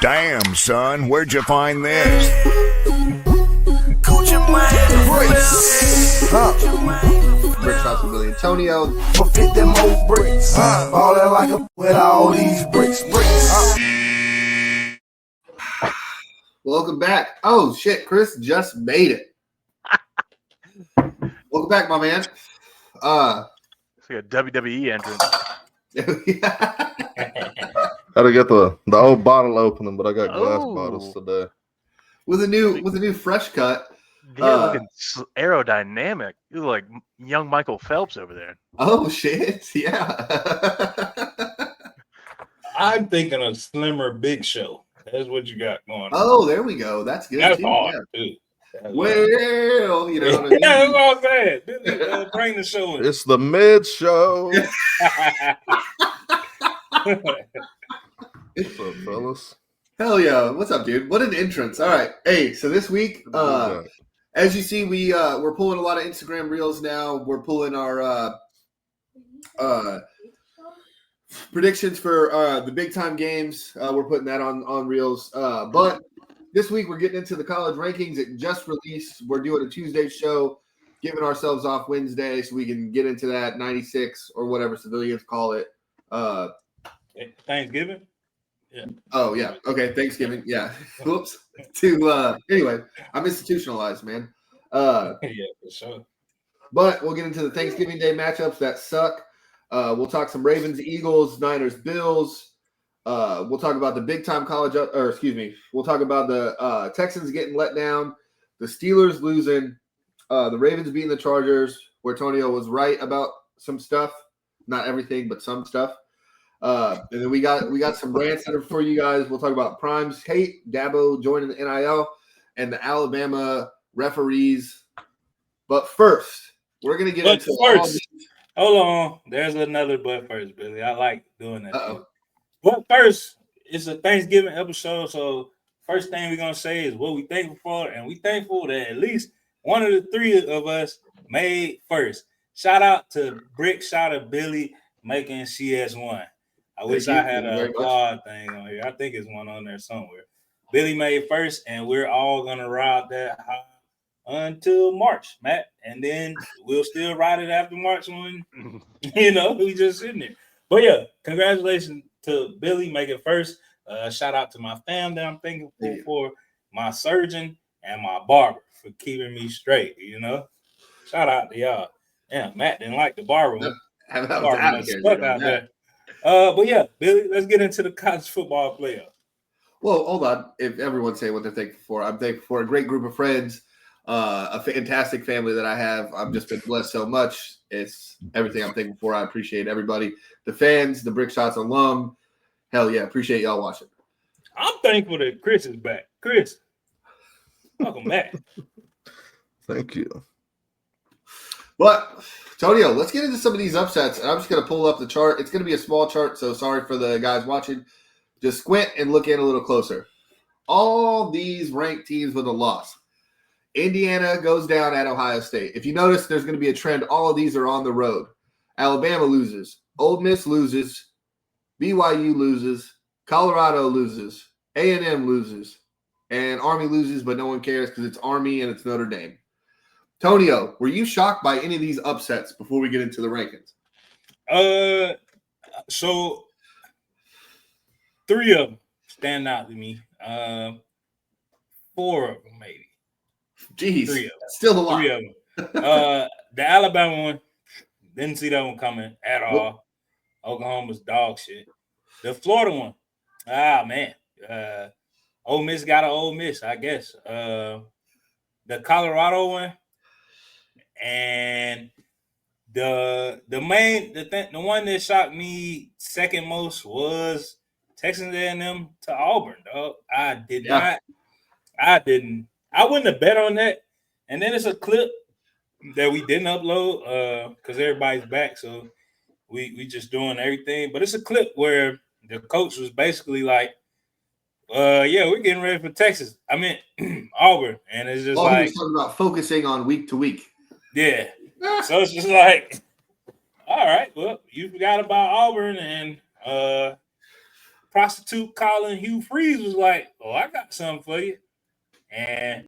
Damn, son, where'd you find this? Brick shots with Billy Antonio. For 50 more bricks. Ballin' like a with all these bricks. Welcome back. Oh shit, Chris just made it. Welcome back, my man. It's like a WWE entrance. Gotta get the old bottle opening, but I got glass bottles today. With a new fresh cut. Yeah, looking aerodynamic. You look like young Michael Phelps over there. Oh shit! Yeah. I'm thinking a slimmer Big Show. That's what you got going on. Oh, there we go. That's good. That's too. hard, Yeah. too. Well, you know what I mean? Yeah, that's what I'm saying. Billy, bring the show in. It's the mid show. What's up, fellas? Hell yeah! What's up, dude? What an entrance! All right, hey. So this week, as you see, we're pulling a lot of Instagram reels now. We're pulling our predictions for the big time games. We're putting that on reels. But this week we're getting into the college rankings. It just released. We're doing a Tuesday show, giving ourselves off Wednesday so we can get into that 96 or whatever civilians call it. Thanksgiving. Yeah. Oh yeah. Okay. Thanksgiving. Yeah. Whoops. Anyway, I'm institutionalized, man. Yeah, for sure. But we'll get into the Thanksgiving Day matchups that suck. We'll talk some Ravens, Eagles, Niners, Bills. We'll talk about the big time college. We'll talk about the Texans getting let down, the Steelers losing, the Ravens beating the Chargers, where Tonio was right about some stuff, not everything, but some stuff. And then we got some rants that are for you guys. We'll talk about Prime's hate, Dabo joining the NIL, and the Alabama referees. But first, we're gonna get into all these. Hold on. There's another but first, Billy. I like doing that. Uh-oh. But first, it's a Thanksgiving episode, so first thing we're gonna say is what we thankful for, and we thankful that at least one of the three of us made first. Shout out to Brick, shout out to Billy making CS1. I wish I had a applaud thing on here. I think it's one on there somewhere. Billy made first, and we're all gonna ride that high until March, Matt, and then we'll still ride it after March when we just sitting there. But yeah, congratulations to Billy making first. Shout out to my fam that I'm thankful for, my surgeon and my barber for keeping me straight. Shout out to y'all. Yeah, Matt didn't like the barber. Stuck out there. But yeah, Billy, let's get into the college football playoff. Well, hold on. If everyone's saying what they're thankful for, I'm thankful for a great group of friends, a fantastic family that I have. I've just been blessed so much. It's everything I'm thankful for. I appreciate everybody, the fans, the Brick Shots alum. Hell yeah, appreciate y'all watching. I'm thankful that Chris is back. Chris, welcome back. Thank you. But Tonio, let's get into some of these upsets. And I'm just going to pull up the chart. It's going to be a small chart, so sorry for the guys watching. Just squint and look in a little closer. All these ranked teams with a loss. Indiana goes down at Ohio State. If you notice, there's going to be a trend. All of these are on the road. Alabama loses. Ole Miss loses. BYU loses. Colorado loses. A&M loses. And Army loses, but no one cares because it's Army and it's Notre Dame. Tonio, were you shocked by any of these upsets before we get into the rankings? So 3 of them stand out to me. 4 of them, maybe. Jeez, 3 of them. Still a lot. 3 of them. The Alabama one, didn't see that one coming at all. Oklahoma's dog shit. The Florida one, man. Ole Miss got an Ole Miss, I guess. The Colorado one, and the one that shocked me second most was Texas A&M to Auburn, dog. I wouldn't have bet on that. And then it's a clip that we didn't upload because everybody's back, so we just doing everything. But it's a clip where the coach was basically like, we're getting ready for Texas. I mean, Auburn. And it's just he was talking about focusing on week to week. Yeah. So it's just like, all right, well, you forgot about Auburn and prostitute calling Hugh Freeze was like, "Oh, I got something for you," and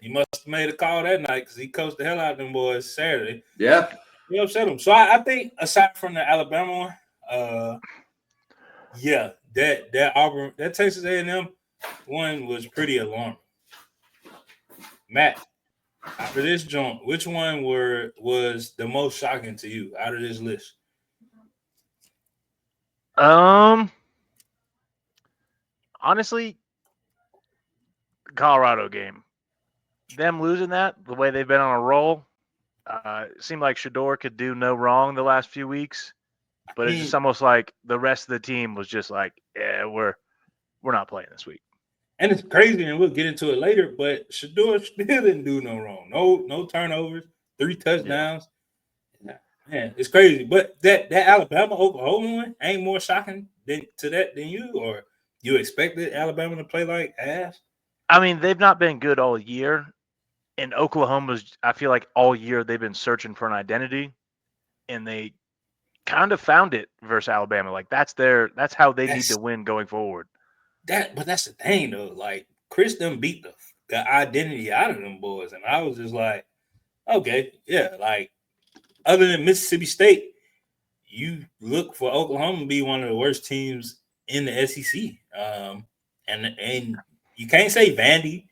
he must have made a call that night because he coached the hell out of them boys Saturday. Yeah. He upset them. So I think aside from the Alabama one, that Auburn, that Texas A&M one was pretty alarming. Matt, after this joint, which one was the most shocking to you out of this list? Honestly, Colorado game. Them losing that, the way they've been on a roll, it seemed like Shador could do no wrong the last few weeks, but it's just almost like the rest of the team was just like, yeah, we're not playing this week. And it's crazy, and we'll get into it later, but Shador still didn't do no wrong. No turnovers, 3 touchdowns. Yeah. Man, it's crazy. But that Alabama-Oklahoma one ain't more shocking than you, or you expected Alabama to play like ass? I mean, they've not been good all year. And Oklahoma's, I feel like all year they've been searching for an identity, and they kind of found it versus Alabama. Like that's how they need to win going forward. But that's the thing though. Like Chris done beat the identity out of them boys, and I was just like, okay, yeah. Like other than Mississippi State, you look for Oklahoma to be one of the worst teams in the SEC. And you can't say Vandy.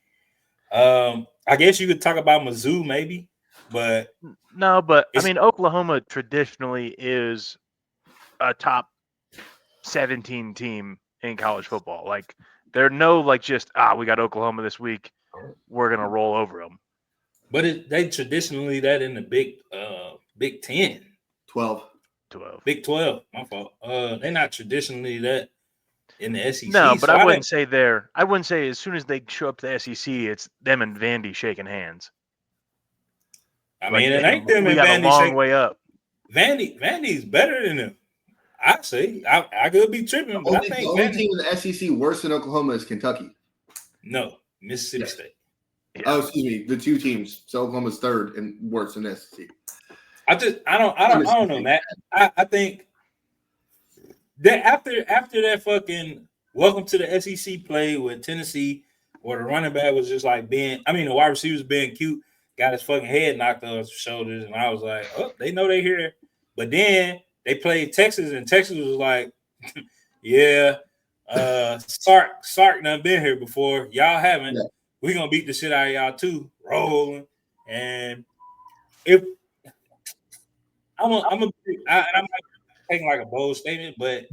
I guess you could talk about Mizzou maybe, but no. But I mean, Oklahoma traditionally is a top 17 team in college football. Like they're just we got Oklahoma this week, we're gonna roll over them. But they traditionally that in the Big 10, 12, Big 12. My fault. They're not traditionally that in the SEC. No, but so I wouldn't say as soon as they show up to the SEC, it's them and Vandy shaking hands. I mean, it ain't them and Vandy. We got a long way up. Vandy's better than them. I say I could be tripping, but I think the only team in the SEC worse than Oklahoma is Kentucky. No, Mississippi State. Yeah. Oh, excuse me, the 2 teams. So Oklahoma's third and worse than the SEC. I don't know, Matt. I think that after that fucking welcome to the SEC play with Tennessee, where the running back was just like the wide receiver was being cute, got his fucking head knocked off his shoulders, and I was like, oh, they know they here. But then they played Texas, and Texas was like, yeah, Sark done been here before. Y'all haven't. Yeah. We're going to beat the shit out of y'all too. Rolling. And if I'm not taking like a bold statement, but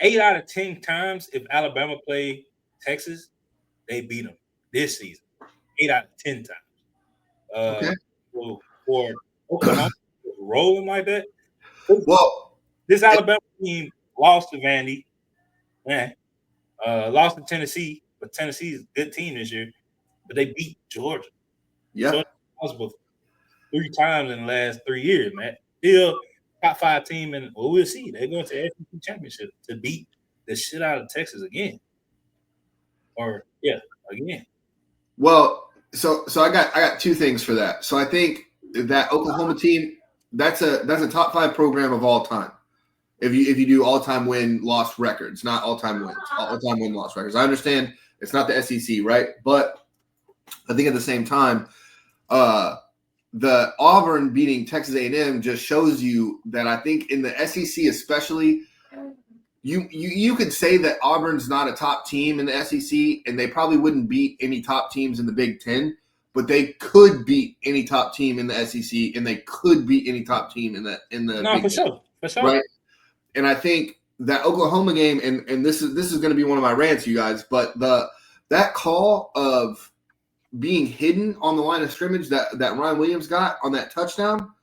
8 out of 10 times if Alabama played Texas, they beat them this season. 8 out of 10 times. Okay. For Oklahoma rolling like that. Well, this Alabama team lost to Vandy, lost to Tennessee, but Tennessee is a good team this year. But they beat Georgia. Yeah, so it's possible 3 times in the last 3 years, man. Still top 5 team, and we'll see. They're going to the SEC championship to beat the shit out of Texas again. Again. Well, so I got 2 things for that. So I think that Oklahoma team. That's a top 5 program of all time. If you do all-time win-loss records, not all-time wins, all-time win-loss records. I understand it's not the SEC, right? But I think at the same time, the Auburn beating Texas A&M just shows you that I think in the SEC especially, you could say that Auburn's not a top team in the SEC, and they probably wouldn't beat any top teams in the Big Ten. But they could beat any top team in the SEC, and they could beat any top team in the. No, for sure, right. And I think that Oklahoma game, and this is going to be one of my rants, you guys. But that call of being hidden on the line of scrimmage that Ryan Williams got on that touchdown,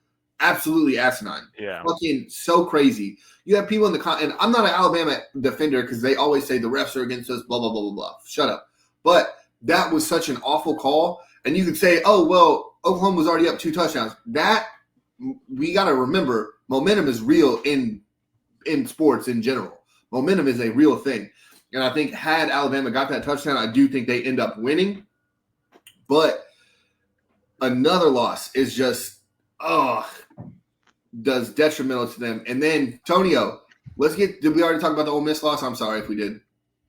absolutely asinine. Yeah, fucking so crazy. You have people in the and I'm not an Alabama defender because they always say the refs are against us. Blah blah blah blah blah. Shut up. But that was such an awful call. And you could say, oh, well, Oklahoma was already up 2 touchdowns. That we got to remember, momentum is real in sports in general. Momentum is a real thing. And I think had Alabama got that touchdown, I do think they end up winning. But another loss is just, does detrimental to them. And then, Tonio, Did we already talk about the Ole Miss loss? I'm sorry if we did.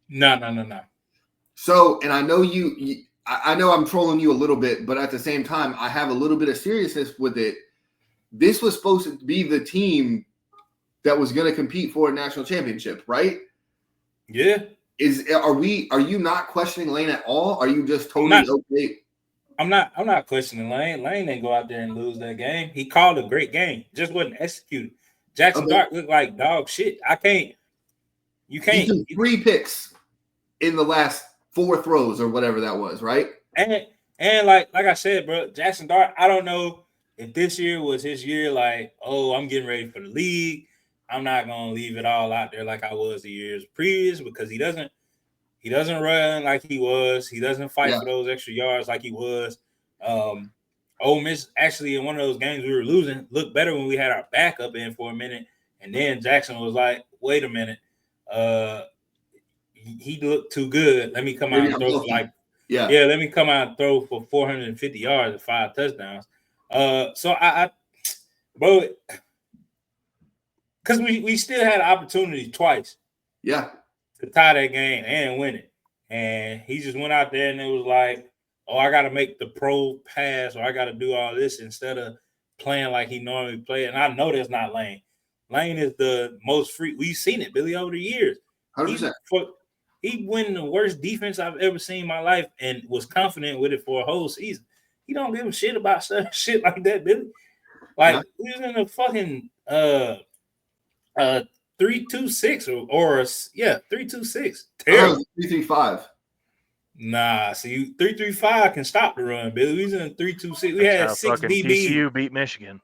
No. So, and I know I know I'm trolling you a little bit, but at the same time, I have a little bit of seriousness with it. This was supposed to be the team that was going to compete for a national championship, right? Yeah. Are you not questioning Lane at all? Are you just totally okay? I'm not questioning Lane. Lane didn't go out there and lose that game. He called a great game, just wasn't executed. Jackson Dart looked like dog shit. You can't. He threw 3 picks in the last 4 throws or whatever that was, right? And like I said, bro, Jackson Dart, I don't know if this year was his year, like, oh, I'm getting ready for the league. I'm not gonna leave it all out there like I was the years previous, because he doesn't run like he was. He doesn't fight for those extra yards like he was. Ole Miss actually in one of those games we were losing looked better when we had our backup in for a minute, and then Jackson was like, "Wait a minute, he looked too good. Let me come out and throw for let me come out and throw for 450 yards and 5 touchdowns." So I bro, because we still had an opportunity twice. Yeah. To tie that game and win it. And he just went out there and it was like, oh, I got to make the pro pass, or I got to do all this instead of playing like he normally played. And I know that's not Lane. Lane is the most free. We've seen it, Billy, over the years. 100%. He won the worst defense I've ever seen in my life and was confident with it for a whole season. He don't give a shit about shit like that, Billy. Like, he was in a fucking 3-2-6 or 3-2-6. Terrible. 3-3-5. Nah, see, 3-3-5 can stop the run, Billy. We was in 3-2-6. We had 6 DBs. TCU beat Michigan.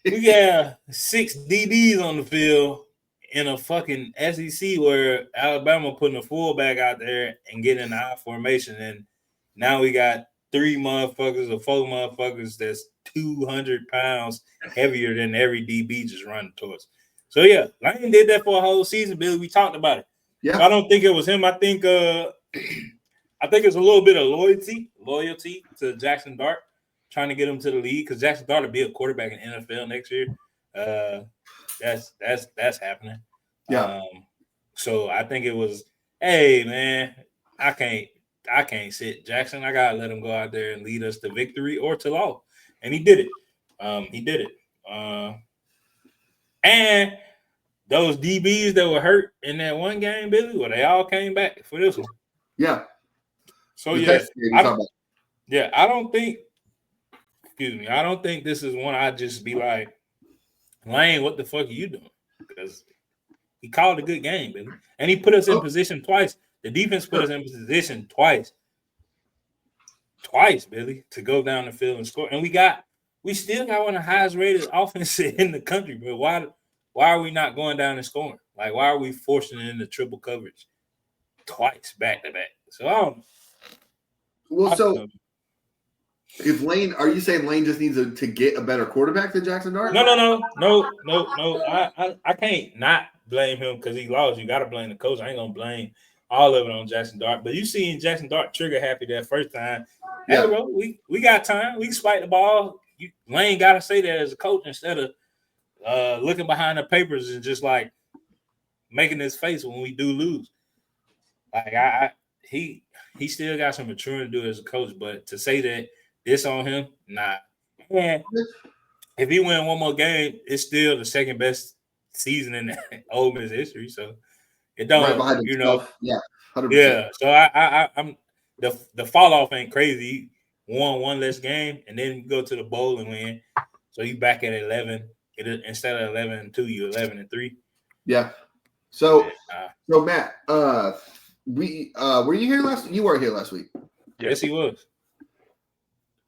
We got 6 DBs on the field in a fucking SEC where Alabama putting a fullback out there and getting an I formation, and now we got 3 motherfuckers or 4 motherfuckers that's 200 pounds heavier than every DB just running towards. So yeah, Lane did that for a whole season, Billy. We talked about it. Yeah, so I don't think it was him. I think it's a little bit of loyalty to Jackson Dart, trying to get him to the league, because Jackson Dart will be a quarterback in the NFL next year. That's happening. Yeah. So I think it was, hey man, I can't sit Jackson. I gotta let him go out there and lead us to victory or to loss, and he did it. And those DBs that were hurt in that one game, Billy, well, they all came back for this one. Yeah. So I don't think this is one I'd just be like, Lane, what the fuck are you doing? Because he called a good game, Billy. And he put us in position twice. The defense put us in position twice, Billy, to go down the field and score. And we still got one of the highest rated offenses in the country, but why are we not going down and scoring? Like, why are we forcing it into triple coverage twice back to back? So I don't know. Well, so if Lane, are you saying Lane just needs to get a better quarterback than Jackson Dart? No. I can't not blame him because he lost. You got to blame the coach. I ain't gonna blame all of it on Jackson Dart. But you seen Jackson Dart trigger happy that first time. Hey, bro, we got time. We can spike the ball. Lane got to say that as a coach instead of looking behind the papers and just like making his face when we do lose. Like he still got some maturing to do as a coach, but to say that it's on him, nah. And if he win one more game, it's still the second best season in Ole Miss history. So it don't, right you know. Yeah, 100%. Yeah. So I'm the fall off ain't crazy. He won one less game, and then you go to the bowl and win. So you back at 11. Instead of 11-2, you 11-3. Yeah. So Matt, were you here last? You were here last week. Yes, he was.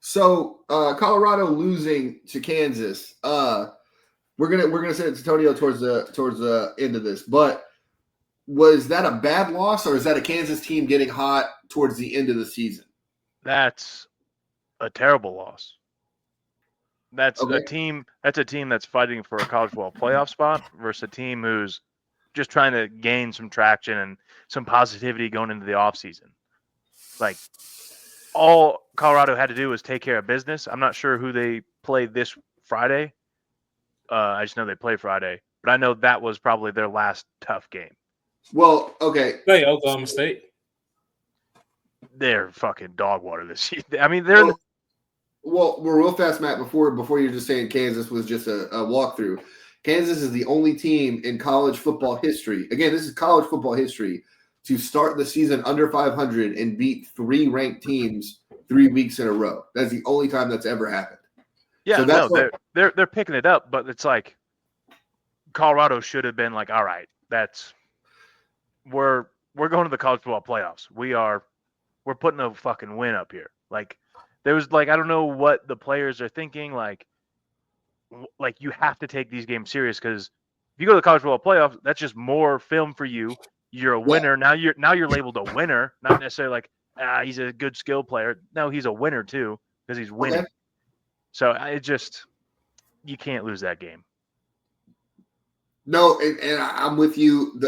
So Colorado losing to Kansas. We're gonna send it to Antonio towards the end of this. But was that a bad loss, or is that a Kansas team getting hot towards the end of the season? That's a terrible loss. That's a team that's fighting for a college football playoff spot versus a team who's just trying to gain some traction and some positivity going into the offseason. Like, all Colorado had to do was take care of business. I'm not sure who they play this Friday. I just know they play Friday. but I know that was probably their last tough game. Well, okay. Play Oklahoma State. They're fucking dog water this year. I mean, they're Well, we're real fast, Matt. Before you're just saying Kansas was just a walkthrough. Kansas is the only team in college football history. Again, this is college football history to start the season under 500 and beat 3 ranked teams 3 weeks in a row. That's the only time that's ever happened. yeah, So that's no, they're picking it up, but it's like Colorado should have been like, all right, we're going to the college football playoffs. We're putting a fucking win up here. Like there was like I don't know what the players are thinking. Like you have to take these games serious because if you go to the college football playoffs, that's just more film for you. You're a winner. Now you're labeled a winner, not necessarily like he's a good skill player. No, he's a winner too because he's winning. Okay. So you can't lose that game. No, and I'm with you.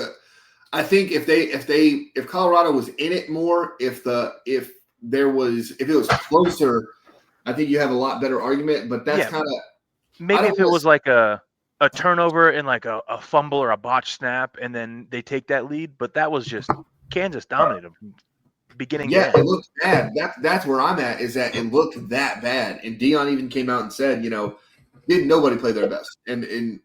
I think if Colorado was in it more, if it was closer, I think you have a lot better argument. But that's kind of maybe if it was like a turnover and like a fumble or a botched snap, and then they take that lead. But that was just Kansas dominated them beginning. Yeah, it looked bad. That's where I'm at. Is that it looked that bad? And Dion even came out and said, didn't nobody play their best. And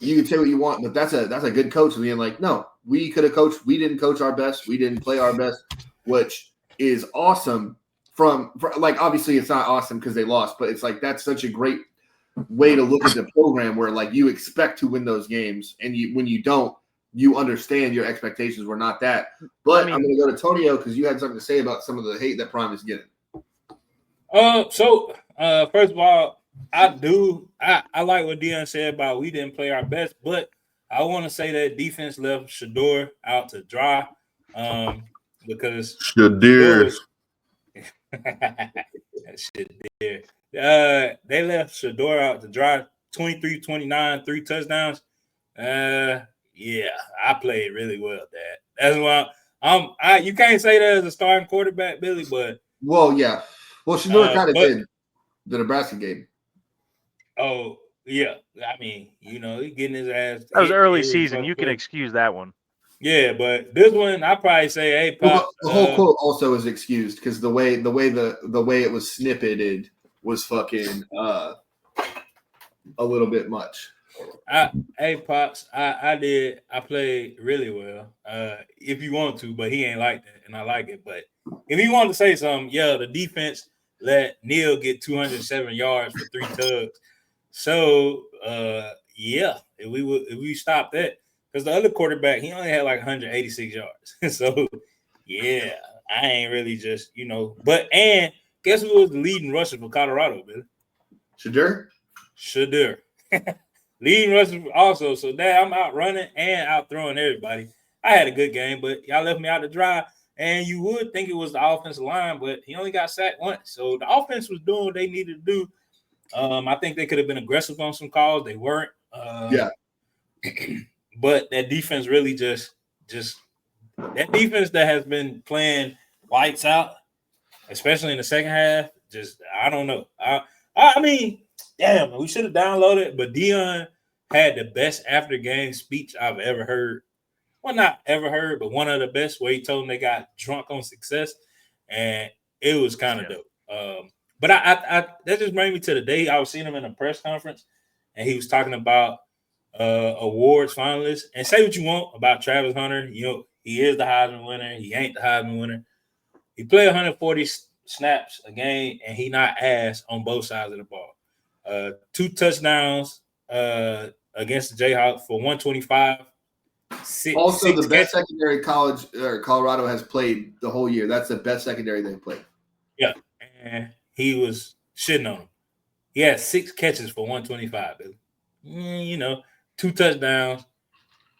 you can say what you want, but that's a good coach being like, no, we could have coached. We didn't coach our best. We didn't play our best, which is awesome. Like obviously it's not awesome because they lost, but it's like that's such a great way to look at the program where like you expect to win those games, and when you don't, you understand your expectations were not that. But I'm going to go to Tonio because you had something to say about some of the hate that Prime is getting. So first of all, I like what Dion said about we didn't play our best, but I want to say that defense left Shedeur out to dry because Shedeur. They left Shedeur out to dry 23-29, 3 touchdowns. Yeah, I played really well at that. That's why you can't say that as a starting quarterback, Billy, but yeah. Well, Shedeur kind of did the Nebraska game. Oh, yeah. I mean, he getting his ass. That was early season. You can excuse that one. Yeah, but this one, I probably say, hey, Pop. The whole quote also is excused because the way it was snippeted was fucking a little bit much. Hey, Pops, I played really well. If you want to, but he ain't like that, and I like it. But if he wanted to say something, the defense let Neal get 207 yards for 3 tugs. So, if we stop that, because the other quarterback, he only had like 186 yards. So, yeah, I ain't really just, and guess who was the leading rusher for Colorado, Billy? Shedeur. Leading rusher also. So, I'm out running and out throwing everybody. I had a good game, but y'all left me out to dry. And you would think it was the offensive line, but he only got sacked once. So, the offense was doing what they needed to do. I think they could have been aggressive on some calls. They weren't. But that defense really just that defense that has been playing lights out, especially in the second half, I don't know. I mean, damn, we should have downloaded, but Dion had the best after game speech I've ever heard. Well, not ever heard, but one of the best where he told them they got drunk on success, and it was kind of dope. But I that just bring me to the day I was seeing him in a press conference, and he was talking about awards finalists. And say what you want about Travis Hunter, he is the Heisman winner. He ain't the Heisman winner. He played 140 snaps a game, and he not ass on both sides of the ball. 2 touchdowns against the Jayhawks for 125. Also, the best secondary Colorado has played the whole year. That's the best secondary they've played. Yeah, and he was shitting on him. He had 6 catches for 125. 2 touchdowns,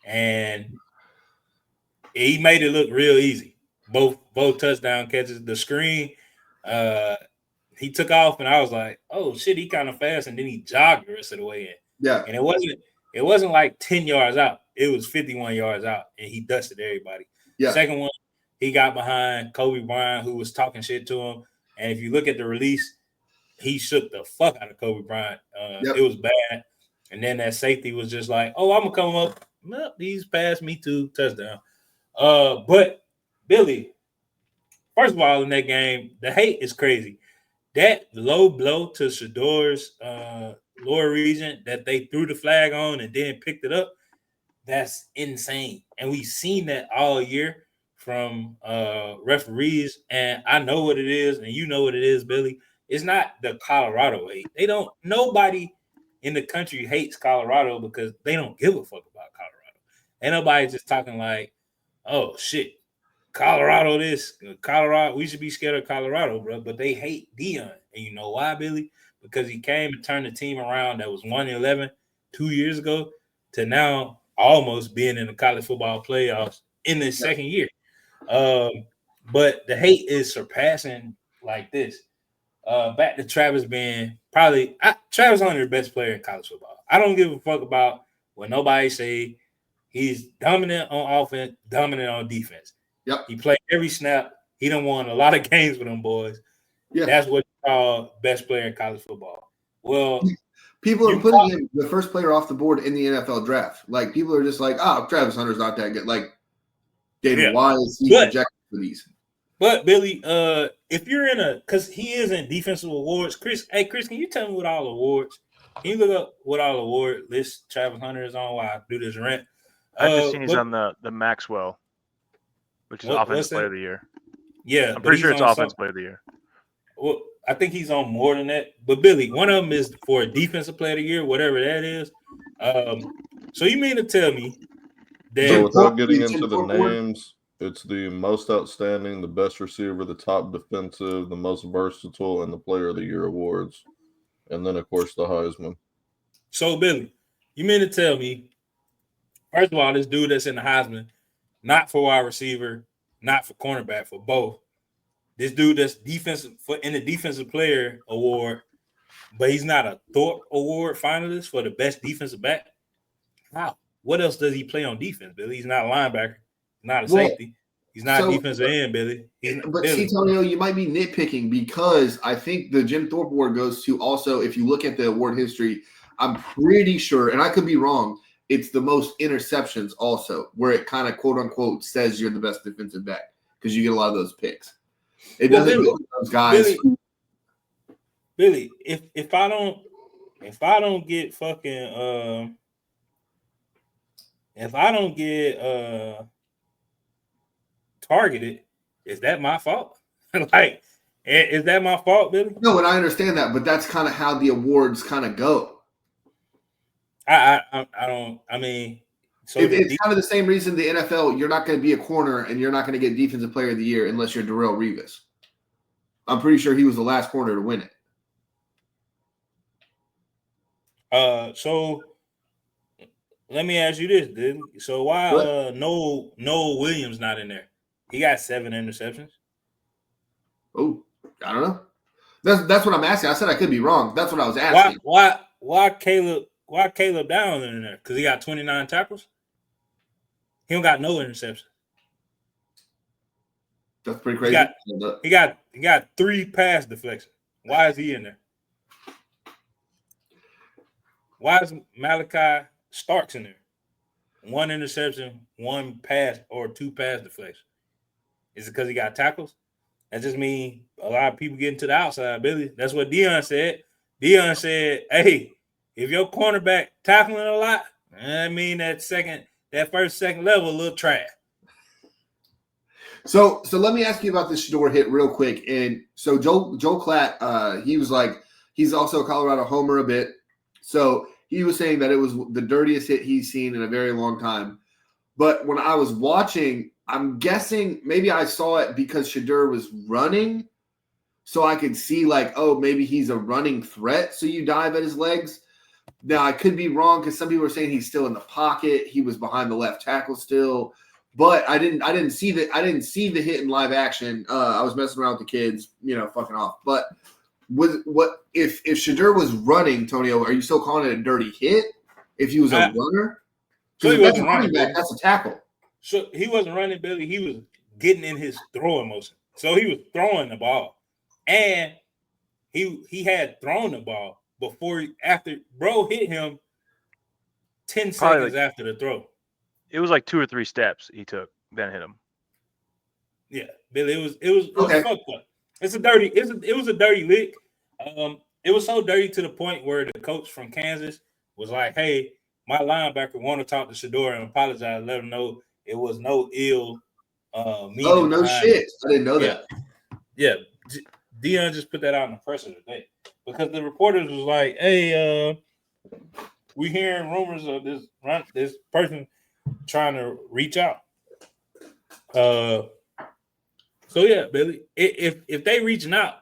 and he made it look real easy. Both touchdown catches. The screen, he took off, and I was like, "Oh shit, he kind of fast." And then he jogged the rest of the way in. Yeah, and it wasn't like 10 yards out. It was 51 yards out, and he dusted everybody. Yeah. Second one, he got behind Kobe Bryant, who was talking shit to him. And if you look at the release, he shook the fuck out of Kobe Bryant. It was bad. And then that safety was just like, oh, I'm gonna come up. Nope, he's passed me too, touchdown. But Billy, first of all, in that game, the hate is crazy. That low blow to Shador's lower region that they threw the flag on and then picked it up, that's insane. And we've seen that all year from referees. And I know what it is, and you know what it is, Billy. It's not the Colorado hate. Nobody in the country hates Colorado because they don't give a fuck about Colorado. Ain't nobody just talking like, oh shit, Colorado this, Colorado, we should be scared of Colorado, bro. But they hate Deion. And you know why, Billy? Because he came and turned the team around that was 1-11 2 years ago to now almost being in the college football playoffs in the second year. But the hate is surpassing like this. Back to Travis being Travis only the best player in college football. I don't give a fuck about what nobody say. He's dominant on offense, dominant on defense. Yep. He played every snap. He done won a lot of games with them boys. Yeah. That's what you call best player in college football. Well, people are putting him the first player off the board in the NFL draft. Like, people are just like, oh, Travis Hunter's not that good. Like, David, why is he projected for these? But Billy, if you're because he is in defensive awards. Chris, can you tell me what all awards? Can you look up what all award list Travis Hunter is on while I do this rant? I've just seen he's on the Maxwell, which is Offensive Player of the Year. Yeah, I'm pretty sure it's Offensive Player of the Year. Well, I think he's on more than that. But Billy, one of them is for a Defensive Player of the Year, whatever that is. So you mean to tell me that? So without getting into the names, it's the most outstanding, the best receiver, the top defensive, the most versatile, and the Player of the Year awards, and then of course the Heisman. So Billy, you mean to tell me? First of all, this dude that's in the Heisman, not for wide receiver, not for cornerback, for both. This dude that's in the defensive player award, but he's not a Thorpe Award finalist for the best defensive back. Wow. What else does he play on defense, Billy? He's not a linebacker, not a safety. He's not a defensive end, Billy. See, Tonio, you might be nitpicking because I think the Jim Thorpe Award goes to also, if you look at the award history, I'm pretty sure, and I could be wrong, it's the most interceptions also, where it kind of quote unquote says you're the best defensive back because you get a lot of those picks. It doesn't go to those guys. Billy, if I don't get fucking if I don't get targeted, is that my fault? Like, is that my fault, Billy? No, and I understand that, but that's kind of how the awards kind of go. I mean, so it's kind of the same reason the NFL, you're not going to be a corner and you're not going to get Defensive Player of the Year unless you're Darrelle Revis. I'm pretty sure he was the last corner to win it. So let me ask you this, dude. So why Noel Williams not in there? He got 7 interceptions. Oh, I don't know. That's what I'm asking. I said I could be wrong. That's what I was asking. Why Caleb Downs in there? Because he got 29 tackles. He don't got no interception. That's pretty crazy. He got 3 pass deflections. Why is he in there? Why is Malachi Starks in there? 1 interception, 1 pass, or 2 pass deflections. Is it because he got tackles? That just means a lot of people getting to the outside, Billy. That's what Deion said. Deion said, hey, if your cornerback tackling a lot, I mean that first, second level a little trash. So let me ask you about this Shador hit real quick. And so Joel Klatt, he was like, he's also a Colorado homer a bit. So he was saying that it was the dirtiest hit he's seen in a very long time. But when I was watching, I'm guessing maybe I saw it because Shador was running. So I could see like, oh, maybe he's a running threat. So you dive at his legs. Now I could be wrong because some people are saying he's still in the pocket. He was behind the left tackle still. But I didn't see the hit in live action. I was messing around with the kids, fucking off. But if Shador was running, Tonio, are you still calling it a dirty hit? If he was a runner? So he wasn't running. That's a tackle. So he wasn't running, Billy. He was getting in his throwing motion. So he was throwing the ball. And he had thrown the ball after bro hit him. 10 Probably seconds after the throw. It was like 2 or 3 steps he took, then hit him. Yeah, Billy, it was Okay. fucked up. It was a dirty lick. It was so dirty to the point where the coach from Kansas was like, "Hey, my linebacker want to talk to Shador and apologize, let him know it was no ill meaning." Oh, no behind shit. it." I didn't know Yeah. that. Yeah, Dion just put that out in the presser today because the reporters was like, "Hey, we hearing rumors of this person trying to reach out." So yeah, Billy, if they reaching out,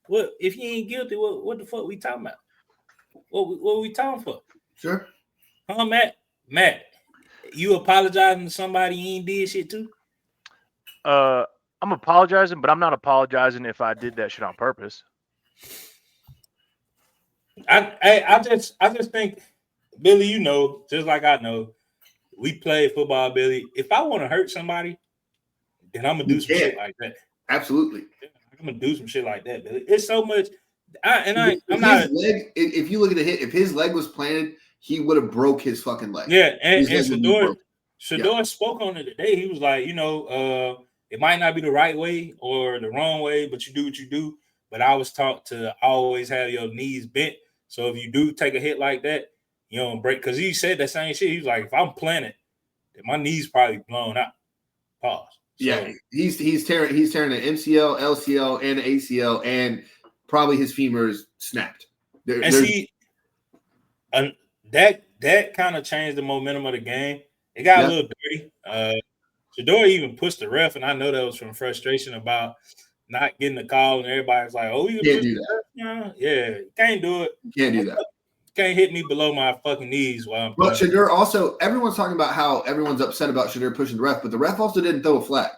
what if he ain't guilty? What the fuck we talking about? What we talking for? Sure. Huh, Matt? Matt, you apologizing to somebody you ain't did shit to? I'm apologizing, but I'm not apologizing if I did that shit on purpose. I just think, Billy, you know, just like I know, we play football, Billy. If I want to hurt somebody, then I'm gonna do some shit like that. Absolutely. I'm gonna do some shit like that, Billy. It's so much. If you look at the hit, if his leg was planted, he would have broke his fucking leg. Yeah, and His leg would be broken. Shador spoke on it today. He was like, it might not be the right way or the wrong way, but you do what you do. But I was taught to always have your knees bent. So if you do take a hit like that, you don't break. Because he said that same shit. He was like, if I'm planted, then my knees probably blown out. Pause. So, Yeah, he's tearing the MCL, LCL, and ACL, and probably his femurs snapped. That kind of changed the momentum of the game. It got a little dirty. Shador even pushed the ref, and I know that was from frustration about not getting the call, and everybody's like, "Oh, you can't do that." Yeah, can't do it. Can't do that. Can't hit me below my fucking knees while I'm. But Shador also, everyone's talking about how everyone's upset about Shador pushing the ref, but the ref also didn't throw a flag.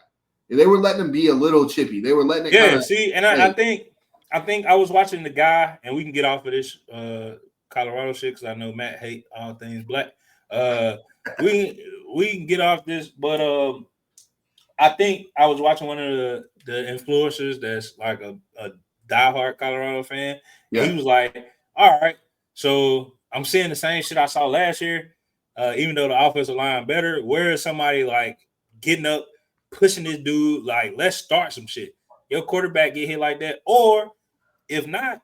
They were letting him be a little chippy. They were letting it. Yeah, see, and I think I was watching the guy, and we can get off of this Colorado shit because I know Matt hate all things black. We can get off this, but I think I was watching one of the influencers that's like a diehard Colorado fan. Yeah. He was like, "All right, so I'm seeing the same shit I saw last year, even though the offensive line better. Where is somebody like getting up, pushing this dude? Like, let's start some shit. Your quarterback get hit like that, or if not,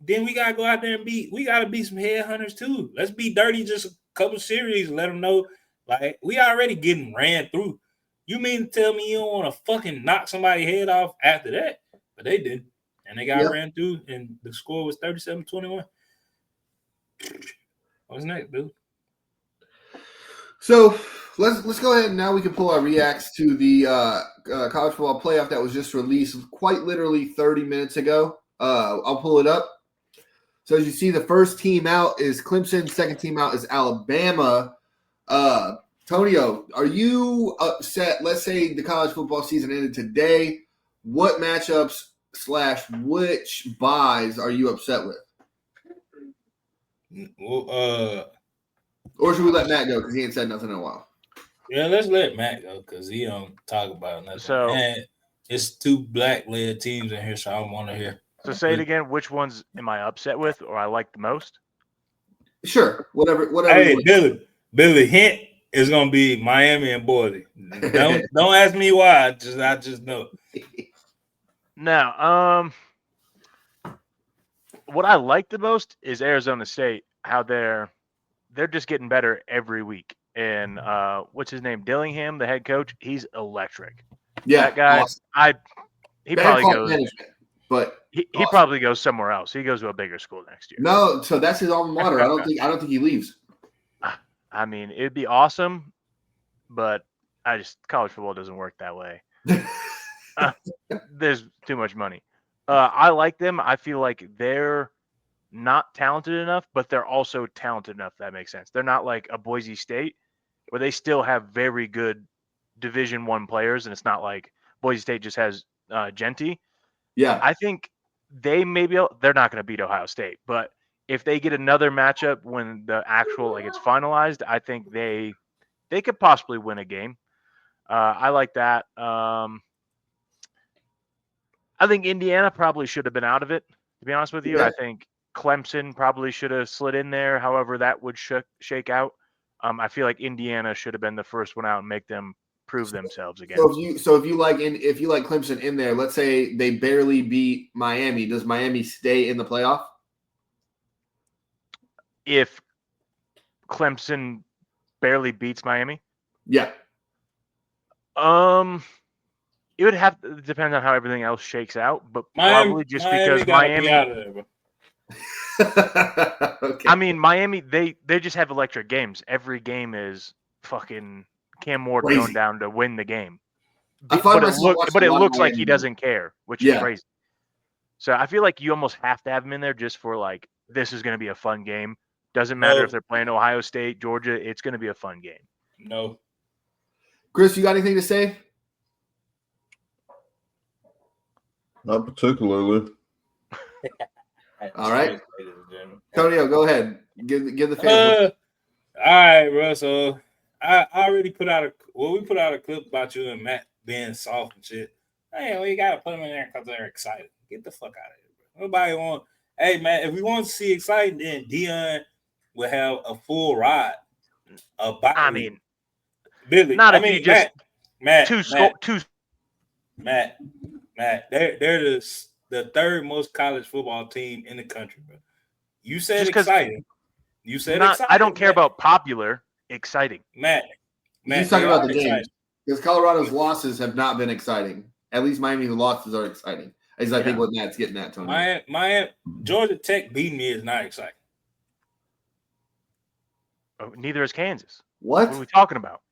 then we gotta go out there and we gotta be some headhunters too. Let's be dirty just a couple series and let them know, like, we already getting ran through. You mean to tell me you don't want to fucking knock somebody's head off after that?" But they did. And they got ran through, and the score was 37-21. What's next, dude? So let's go ahead and now we can pull our reacts to the college football playoff that was just released quite literally 30 minutes ago. I'll pull it up. So as you see, the first team out is Clemson. Second team out is Alabama. Tonio, are you upset? Let's say the college football season ended today. What matchups / which buys are you upset with? Well, or should we let Matt go because he ain't said nothing in a while? Yeah, let's let Matt go because he don't talk about nothing. So, and it's 2 black-led teams in here, so I don't want to hear. So say it again. Which ones am I upset with or I like the most? Sure. Whatever. Hey, Billy, hint is gonna be Miami and Boise. Don't ask me why. I just know. Now, what I like the most is Arizona State. How they're just getting better every week. And what's his name? Dillingham, the head coach. He's electric. Yeah, that guy. Awesome. He probably goes. But he probably goes somewhere else. He goes to a bigger school next year. No, so that's his alma mater. I don't think he leaves. I mean, it'd be awesome, but college football doesn't work that way. There's too much money. I like them. I feel like they're not talented enough, but they're also talented enough. That makes sense. They're not like a Boise State where they still have very good Division I players, and it's not like Boise State just has Genty. Yeah, I think they're not going to beat Ohio State, but if they get another matchup when the actual it's finalized, I think they could possibly win a game. I like that. I think Indiana probably should have been out of it, to be honest with you. Yeah. I think Clemson probably should have slid in there, however that would shake out. I feel like Indiana should have been the first one out and make them prove themselves again. So if you like Clemson in there, let's say they barely beat Miami, does Miami stay in the playoff? If Clemson barely beats Miami, Yeah. it would have to depend on how everything else shakes out, but Miami, probably just Miami because gotta be Miami. out of there, bro. Okay. I mean, Miami, they just have electric games. Every game is fucking Cam Ward Crazy. going down to win the game. I find But it, myself watching a lot of looks like he Miami. doesn't care, which Yeah. is crazy. So I feel like you almost have to have him in there just for like, this is going to be a fun game. Doesn't matter No. if they're playing Ohio State, Georgia. It's going to be a fun game. No. Chris, you got anything to say? Not particularly. All right. Tonio, go ahead. Give the fans. All right, bro. So I already put out we put out a clip about you and Matt being soft and shit. Hey, we gotta put them in there because they're excited. Get the fuck out of here, bro. Nobody want. Hey, man, if we want to see exciting, then Dion will have a full ride. I mean, Billy. not I if mean, you just Matt. They're the third most college football team in the country, bro. You said Just 'cause- exciting. You said not, exciting. I don't care Matt. about popular, exciting. Matt. He's talking they about are the games. exciting. Because Colorado's losses have not been exciting. At least Miami's losses are exciting. Is I think what Matt's getting at, Tony. My Georgia Tech beating me is not exciting. Neither is Kansas. What? What are we talking about?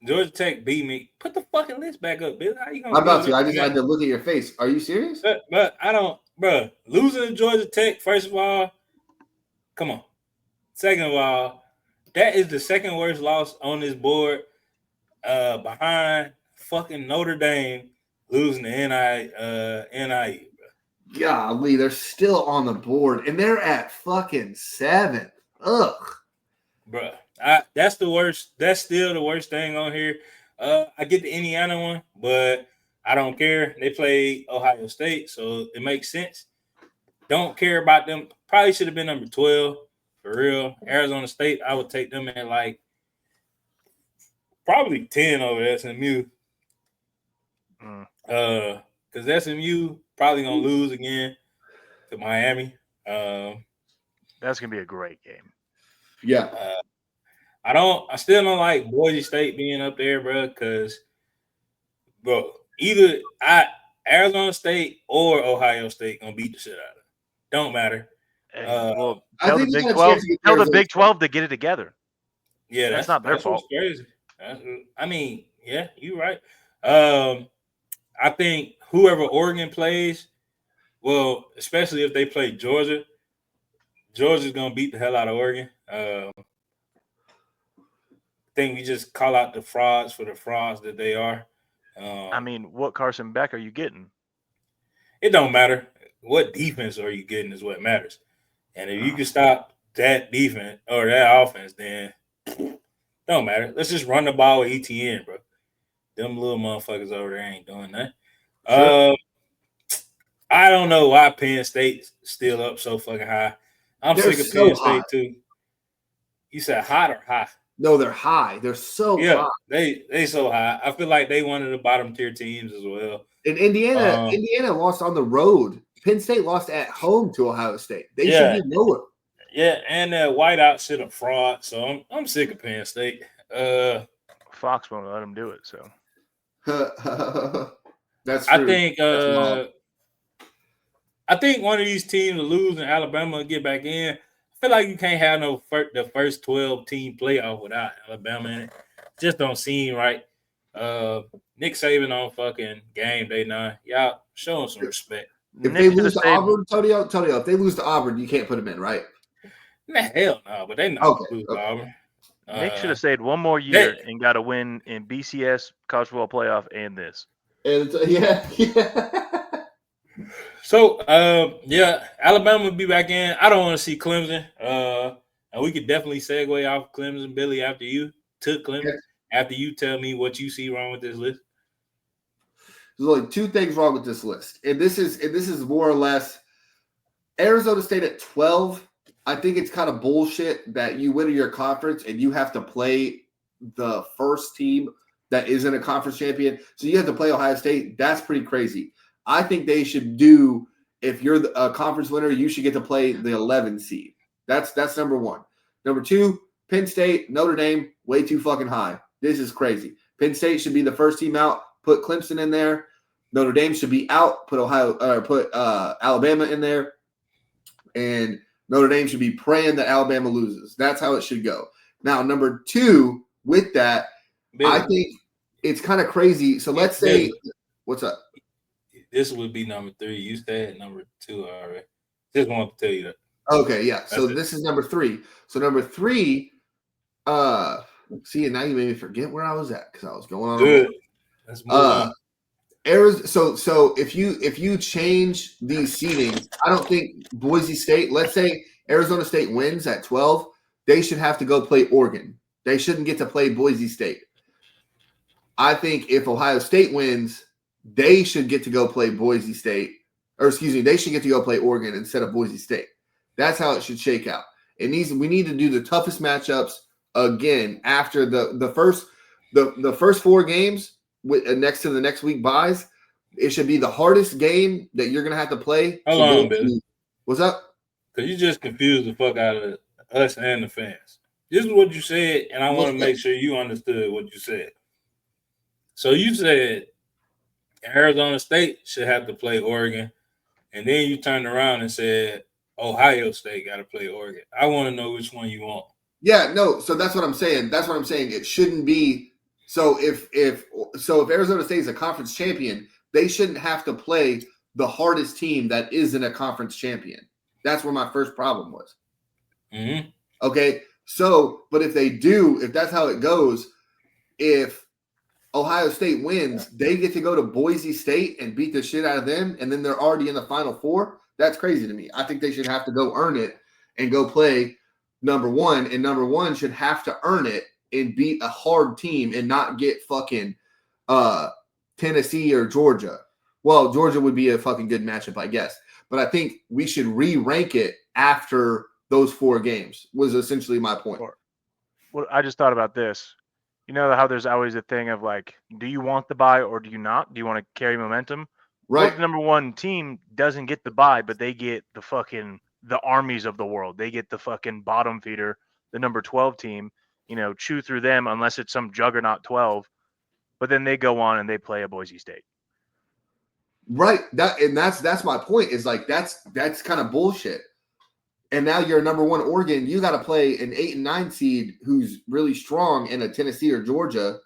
Georgia Tech beat me. Put the fucking list back up, Bill. How you gonna? I'm about do to. it? I just had to look at your face. Are you serious? But I don't, bro. Losing to Georgia Tech, first of all, come on. Second of all, that is the second worst loss on this board, behind fucking Notre Dame losing to NIU. Bro. Golly, they're still on the board, and they're at fucking 7th. Ugh. Bro, that's the worst. That's still the worst thing on here. I get the Indiana one, but I don't care. They played Ohio State, so it makes sense. Don't care about them. Probably should have been number 12 for real. Arizona State, I would take them at like probably 10 over SMU. Because SMU probably gonna lose again to Miami. That's gonna be a great game. Yeah. I still don't like Boise State being up there, bro, because, bro, either Arizona State or Ohio State gonna beat the shit out of them. Don't matter. Hey, well, I tell the think they Big got a 12. chance to get Tell the Arizona Big 12 to get it together. Yeah, That's not their what's fault. crazy. I mean, yeah, you're right. I think whoever Oregon plays, well, especially if they play Georgia's gonna beat the hell out of Oregon. I think we just call out the frauds for the frauds that they are. I mean, what Carson Beck are you getting? It don't matter. What defense are you getting is what matters. And if you can stop that defense or that offense, then don't matter. Let's just run the ball with ETN, bro. Them little motherfuckers over there ain't doing that. Sure. I don't know why Penn State's still up so fucking high. I'm They're sick of so Penn State high. too. You said hot or high? No, they're high. They're so Yeah, high. they so high. I feel like they one of the bottom tier teams as well. And Indiana lost on the road. Penn State lost at home to Ohio State. They Yeah. should be lower. Yeah, and that whiteout shit a fraud. So I'm sick of Penn State. Fox won't let him do it. So That's true. I think That's wild. I think one of these teams will lose and Alabama will get back in. I feel like you can't have the first 12 team playoff without Alabama in it. Just don't seem right. Nick Saban on fucking game day 9. Y'all show him some respect. If Nick they shoulda lose to stayed- Auburn, Tonio, if they lose to Auburn, you can't put them in, right? Nah, hell no, but they not Okay, lose okay. Auburn. Nick should have stayed one more year and got a win in BCS, college football playoff, and this. And yeah. So, yeah, Alabama will be back in. I don't want to see Clemson. And we could definitely segue off Clemson, Billy, after you took Clemson. Yes. After you tell me what you see wrong with this list. There's only two things wrong with this list, and this is more or less Arizona State at 12 I think it's kind of bullshit that you win your conference and you have to play the first team that isn't a conference champion. So you have to play Ohio State. That's pretty crazy. I think they should do, if you're a conference winner, you should get to play the 11 seed. That's number one. Number two, Penn State, Notre Dame, way too fucking high. This is crazy. Penn State should be the first team out. Put Clemson in there. Notre Dame should be out. Put Alabama in there. And Notre Dame should be praying that Alabama loses. That's how it should go. Now, number two, with that, I think it's kind of crazy. So let's say, what's up? This would be number 3. You said number 2 already. Just want to tell you that. Okay, yeah. So this is number 3. So number 3, see, and now you made me forget where I was at because I was going on. Good. Let's move on. Arizona. So if you change these seedings, I don't think Boise State. Let's say Arizona State wins at 12, they should have to go play Oregon. They shouldn't get to play Boise State. I think if Ohio State wins, they should get to go play Boise State, or excuse me, they should get to go play Oregon instead of Boise State. That's how it should shake out. We need to do the toughest matchups again after the first 4 games next to the next week buys. It should be the hardest game that you're gonna have to play. Hold on, Billy. What's up? Because you just confused the fuck out of us and the fans. This is what you said, and I want to make sure you understood what you said. So you said Arizona State should have to play Oregon, and then you turned around and said Ohio State got to play Oregon. I want to know which one you want. Yeah, no. So that's what I'm saying. It shouldn't be. So if Arizona State is a conference champion, they shouldn't have to play the hardest team that isn't a conference champion. That's where my first problem was. Mm-hmm. Okay. So, but if they do, if that's how it goes, if Ohio State wins, they get to go to Boise State and beat the shit out of them, and then they're already in the Final Four. That's crazy to me. I think they should have to go earn it and go play number 1, and number 1 should have to earn it and beat a hard team and not get fucking Tennessee or Georgia. Well, Georgia would be a fucking good matchup, I guess. But I think we should re-rank it after those 4 games was essentially my point. Well, I just thought about this. You know how there's always a thing of like, do you want the bye or do you not? Do you want to carry momentum? Right. What if the number 1 team doesn't get the bye, but they get the armies of the world. They get the fucking bottom feeder, the number 12 team, chew through them unless it's some juggernaut 12. But then they go on and they play a Boise State. Right. That's my point, is like that's kind of bullshit. And now you're number 1 Oregon. You got to play an 8 and 9 seed who's really strong in a Tennessee or Georgia.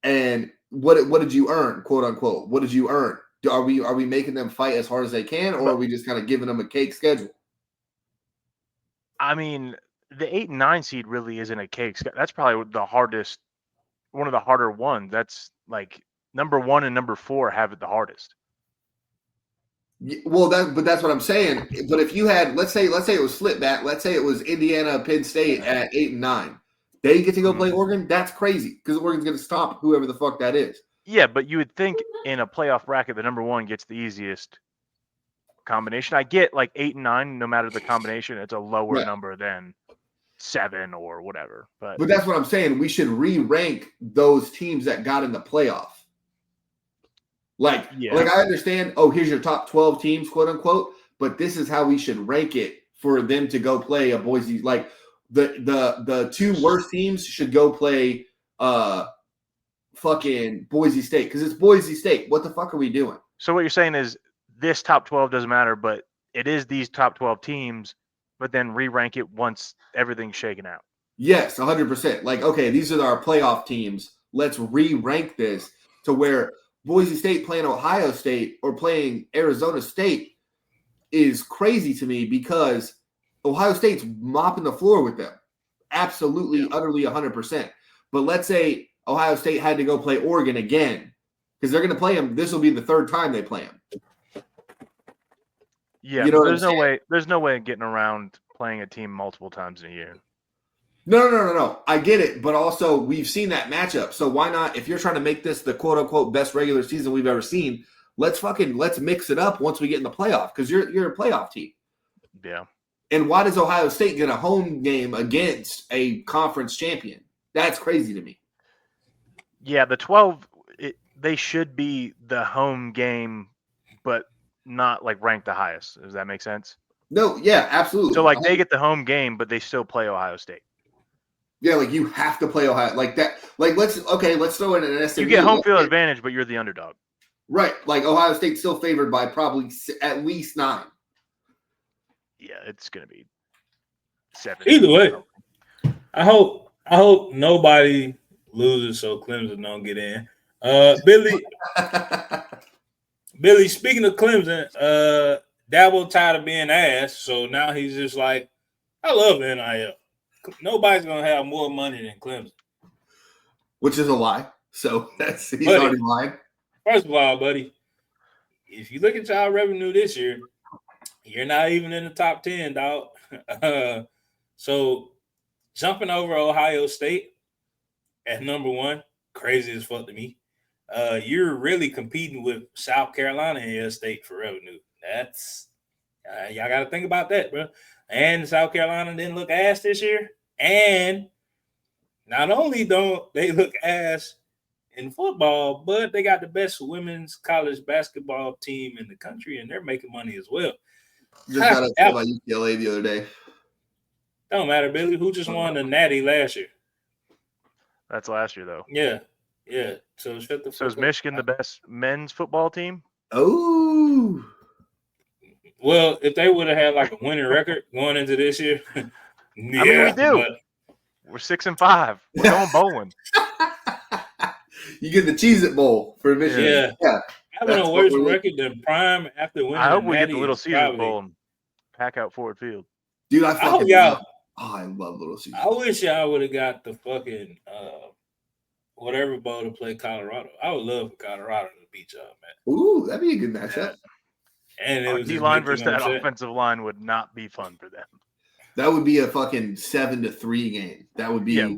And what did you earn, quote unquote? What did you earn? Are we making them fight as hard as they can, or are we just kind of giving them a cake schedule? I mean, the 8 and 9 seed really isn't a cake. That's probably one of the harder ones. That's like number 1 and number 4 have it the hardest. Well, that's what I'm saying. But if you had, let's say it was split back. Let's say it was Indiana, Penn State at 8 and 9. They get to go play Oregon. That's crazy because Oregon's going to stop whoever the fuck that is. Yeah, but you would think in a playoff bracket, the number 1 gets the easiest combination. I get like 8 and 9, no matter the combination, it's a lower number than 7 or whatever. But that's what I'm saying. We should re-rank those teams that got in the playoff. Like I understand, here's your top 12 teams, quote unquote, but this is how we should rank it for them to go play a Boise. Like the 2 worst teams should go play fucking Boise State because it's Boise State. What the fuck are we doing? So what you're saying is this top 12 doesn't matter, but it is these top 12 teams, but then re-rank it once everything's shaken out. Yes, 100%. Like, okay, these are our playoff teams. Let's re-rank this to where Boise State playing Ohio State or playing Arizona State is crazy to me because Ohio State's mopping the floor with them. Absolutely, utterly 100%. But let's say Ohio State had to go play Oregon again because they're going to play them. This will be the 3rd time they play them. Yeah, there's no way of getting around playing a team multiple times in a year. No. I get it, but also we've seen that matchup. So why not? If you're trying to make this the quote unquote best regular season we've ever seen, let's mix it up once we get in the playoff because you're a playoff team. Yeah. And why does Ohio State get a home game against a conference champion? That's crazy to me. Yeah, the 12, they should be the home game, but not like ranked the highest. Does that make sense? No, yeah, absolutely. So like they get the home game, but they still play Ohio State. Yeah, like you have to play Ohio like that. Like let's throw in an SMU. You get home field advantage, but you're the underdog. Right, like Ohio State's still favored by probably at least 9. Yeah, it's gonna be 7. Either way, I hope nobody loses so Clemson don't get in. Billy, speaking of Clemson, Dabo tired of being ass, so now he's just like, I love NIL. Nobody's gonna have more money than Clemson. Which is a lie. So he's Buddy, already lying. First of all, buddy, if you look at y'all revenue this year, you're not even in the top 10, dog. So jumping over Ohio State at number 1, crazy as fuck to me. You're really competing with South Carolina and your state for revenue. That's y'all got to think about that, bro. And South Carolina didn't look ass this year. And not only don't they look ass in football, but they got the best women's college basketball team in the country, and they're making money as well. Just got to talk about UCLA the other day. Don't matter, Billy. Who just won the Natty last year? That's last year though. Yeah. So shut the fuck up. So is Michigan the best men's football team? Oh. Well, if they would have had like a winning record going into this year, yeah, I mean, we do. We're 6-5. We're going bowling. You get the Cheez-It Bowl for Michigan. Yeah. Having a worse record than Prime after winning. I hope we get Natty the Little is Caesars probably- Bowl and pack out Ford Field. Dude, I fucking love. y'all. Oh, I love Little Caesars. I wish y'all would have got the fucking whatever bowl to play Colorado. I would love for Colorado to beat y'all, man. Ooh, that'd be a good matchup. And it Our was D-line versus that offensive line would not be fun for them. That would be a fucking 7-3 game. That would be. Yeah.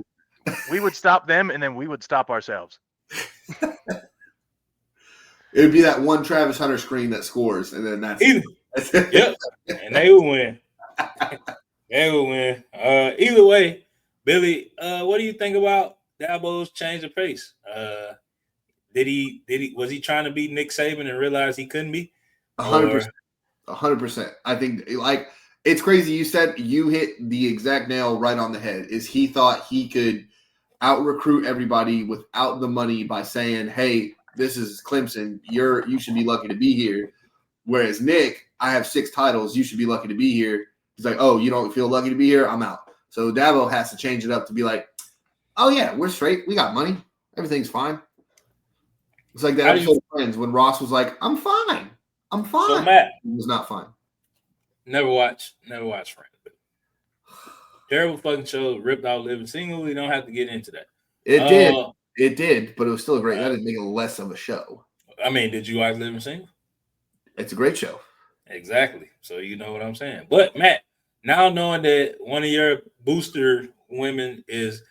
We would stop them, and then we would stop ourselves. It would be that one Travis Hunter screen that scores, and then that's it. Yep, and they would win. They would win. Either way, Billy, what do you think about Dabo's change of pace? Was he trying to beat Nick Saban and realize he couldn't be? 100%. 100%. I think it's crazy. You hit the exact nail right on the head. Is he thought he could out recruit everybody without the money by saying, "Hey, this is Clemson. You should be lucky to be here." Whereas Nick, I have 6 titles. You should be lucky to be here. He's like, "Oh, you don't feel lucky to be here? I'm out." So Dabo has to change it up to be like, "Oh yeah, we're straight. We got money. Everything's fine." It's like that episode of Friends when Ross was like, "I'm fine. I'm fine." So Matt, he was not fine. Never watched Friends. Terrible fucking show. Ripped Out Living Single. We don't have to get into that. It did, but it was still great. That didn't make it less of a show. I mean, did you watch Living Single? It's a great show. Exactly. So you know what I'm saying. But Matt, now knowing that one of your booster women is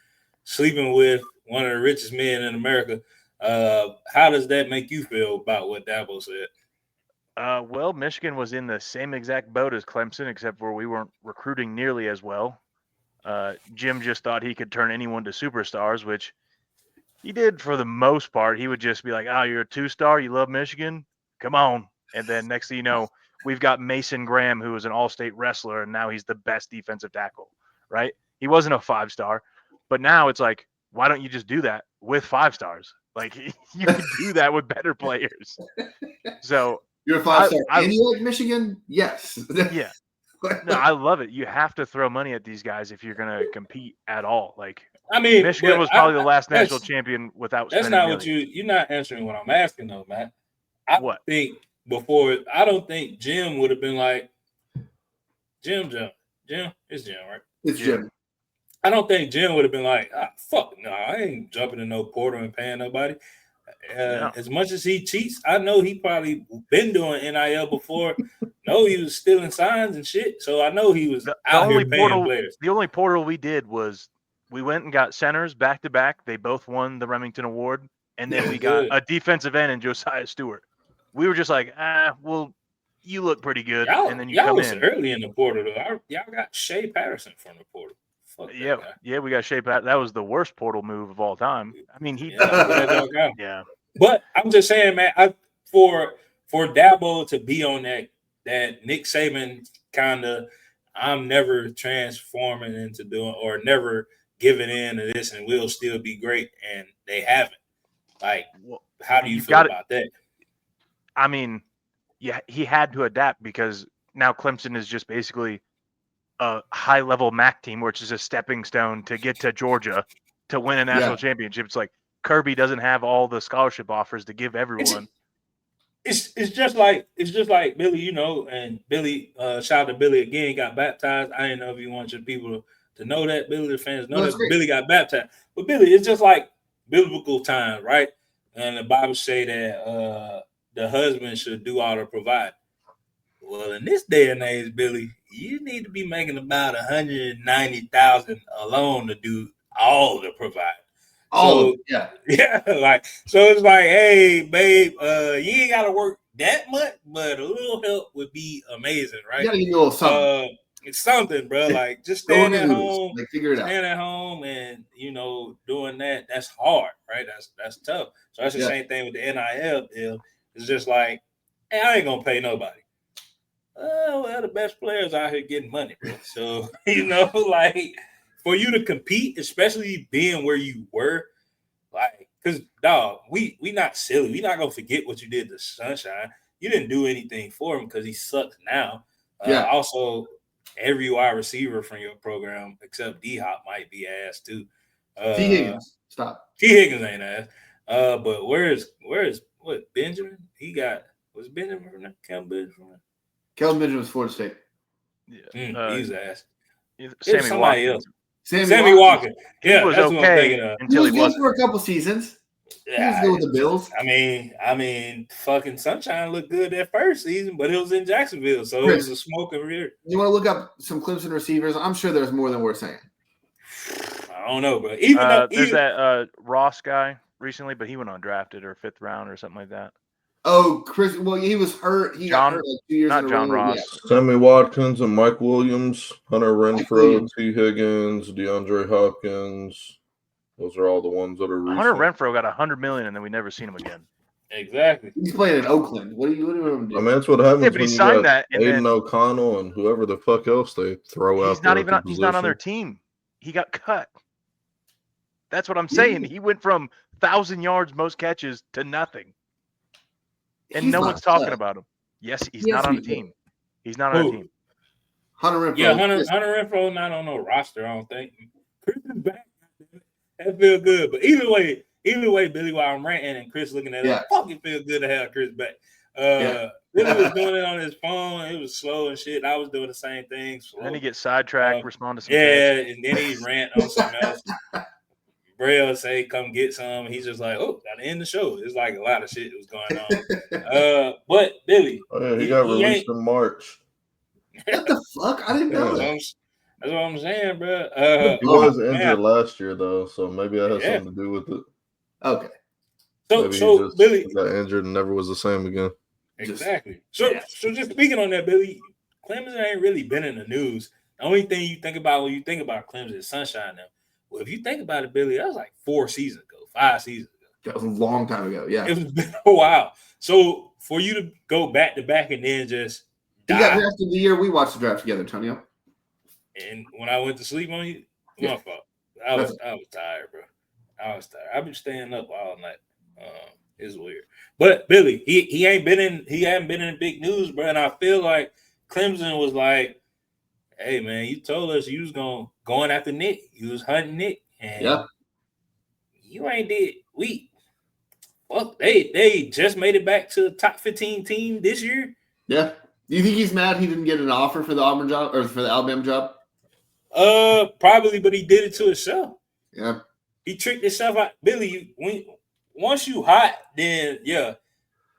sleeping with one of the richest men in America, how does that make you feel about what Dabo said? Well, Michigan was in the same exact boat as Clemson, except for we weren't recruiting nearly as well. Jim just thought he could turn anyone to superstars, which he did for the most part. He would just be like, "Oh, you're a 2-star. You love Michigan? Come on." And then next thing you know, we've got Mason Graham, who was an all-state wrestler, and now he's the best defensive tackle, right? He wasn't a 5-star, but now it's like, why don't you just do that with 5 stars? Like, you can do that with better players. So you're a 5-star and you like Michigan? Yes. Yeah. No, I love it. You have to throw money at these guys if you're going to compete at all. Like, I mean, Michigan was probably the last national champion without. That's not what you're not answering what I'm asking though, Matt. I don't think Jim would have been like, Jim, it's Jim, right? It's Jim. I don't think Jim would have been like, fuck no, I ain't jumping in no portal and paying nobody. As much as he cheats, I know he probably been doing NIL before. No, he was stealing signs and shit. So I know he was out here paying players. The only portal we did was we went and got centers back to back. They both won the Remington Award, and then we got a defensive end in Josiah Stewart. We were just like, we'll you look pretty good, Y'all, and then you y'all come was in. early in the portal though. Y'all got Shea Patterson from the portal. Fuck that guy. Yeah, we got Shea Pat. That was the worst portal move of all time. I mean, he, Yeah, put that dog out. yeah, But I'm just saying, man, for Dabo to be on that Nick Saban kind of, I'm never transforming into doing or never giving in to this, and we'll still be great, and they haven't. Like, well, how do you you've feel got it. about that? I mean, yeah, he had to adapt because now Clemson is just basically a high-level MAC team, which is a stepping stone to get to Georgia to win a national championship. It's like Kirby doesn't have all the scholarship offers to give everyone. It's just like Billy, you know, and Billy, shout out to Billy again, got baptized. I didn't know if you want your people to know that, Billy, the fans know that Billy got baptized. But Billy, it's just like biblical time, right? And the Bible say that the husband should do all the provide. Well, in this day and age, Billy, you need to be making about $190,000 alone to do all the provide. Yeah, like so it's like, hey, babe, you ain't gotta work that much, but a little help would be amazing, right? You gotta give me a little something. It's something, bro. Like just staying at home, like figure it out. Staying at home, and you know, doing that's hard, right? That's tough. So that's the same thing with the NIL deal. It's just like, hey, I ain't gonna pay nobody. Oh, well, the best players out here getting money, bro. So you know, like for you to compete, especially being where you were, like, because dog, we not silly. We not gonna forget what you did to Sunshine. You didn't do anything for him because he sucks now. Also, every wide receiver from your program except D-Hop might be ass too. T. Higgins, stop. T. Higgins ain't ass. But where's what Benjamin? Was Benjamin from that? Kelvin Benjamin from that? Kelvin Benjamin was Florida State. Yeah, he's ass. Sammy Watkins. Sammy Watkins. Yeah, he was that's okay what I'm thinking of. until he was good for a couple seasons. Yeah, he was good with the Bills. I mean, fucking Sunshine looked good that first season, but it was in Jacksonville, so it was a smoke career. You want to look up some Clemson receivers? I'm sure there's more than we're saying. I don't know, bro. There's that Ross guy recently, but he went undrafted or 5th round or something like that. Oh, Chris. Well, he was hurt. He got hurt like 2 years not in a John row. Ross. Yeah. Sammy Watkins and Mike Williams, Hunter Renfrow, T. Higgins, DeAndre Hopkins. Those are all the ones that are recent. Hunter Renfrow got $100 million, and then we never seen him again. Exactly. He's playing in Oakland. What do you do? I mean, that's what happens but when he you signed got that, and Aiden then O'Connell and whoever the fuck else they throw out there. He's not on their team. He got cut. That's what I'm saying. He went from 1,000 yards, most catches, to nothing. And no one's talking about him. Yes, he's not on the team. He's not on the team. Hunter Renfrow. Yeah, Hunter Renfrow not on no roster, I don't think. Chris is back. That feel good. But either way, Billy, while I'm ranting and Chris looking at it, fucking feel good to have Chris back. Billy was doing it on his phone. It was slow and shit. I was doing the same thing. Slow. Then he gets sidetracked, respond to some text. And then he rant on something else. Braille say, come get some. He's just like, oh, gotta end the show. It's like a lot of shit was going on. But Billy. He got released in March. What the fuck? I didn't know that. That's what I'm saying, bro. He was injured last year, though, so maybe that has something to do with it. Okay. So Billy got injured and never was the same again. Exactly. So just speaking on that, Billy, Clemson ain't really been in the news. The only thing you think about when you think about Clemson is Sunshine now. Well, if you think about it, Billy, that was like 5 seasons ago. That was a long time ago. Yeah. It was been a while. So for you to go back to back and then just die. You got drafted the year we watched the draft together, Antonio. And when I went to sleep on you, my fault. I was tired, bro. I was tired. I've been staying up all night. It's weird. But Billy, he hadn't been in big news, bro. And I feel like Clemson was like, hey man, you told us you was going after Nick. You was hunting Nick. And you ain't did we. Well, they just made it back to the top 15 team this year. Yeah. Do you think he's mad he didn't get an offer for the Auburn job or for the Alabama job? Probably, but he did it to himself. Yeah. He tricked himself out. Billy, once you hot, then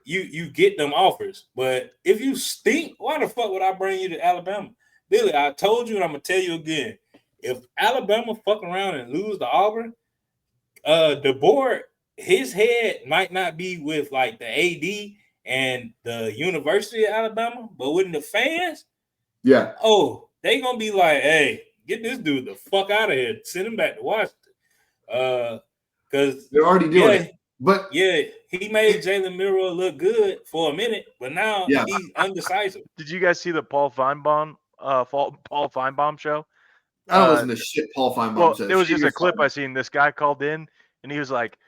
you get them offers. But if you stink, why the fuck would I bring you to Alabama? Billy, I told you and I'm gonna tell you again. If Alabama fuck around and lose to Auburn, the board, his head might not be with like the AD and the University of Alabama, but with the fans, Yeah. oh, they gonna be like, hey, get this dude the fuck out of here. Send him back to Washington. Because They're already doing it. But yeah, he made Jalen Milroe look good for a minute, but now he's undecisive. Did you guys see the Paul Feinbaum show? I don't listen to shit Paul Feinbaum says. There was just a clip I seen. This guy called in, and he was like,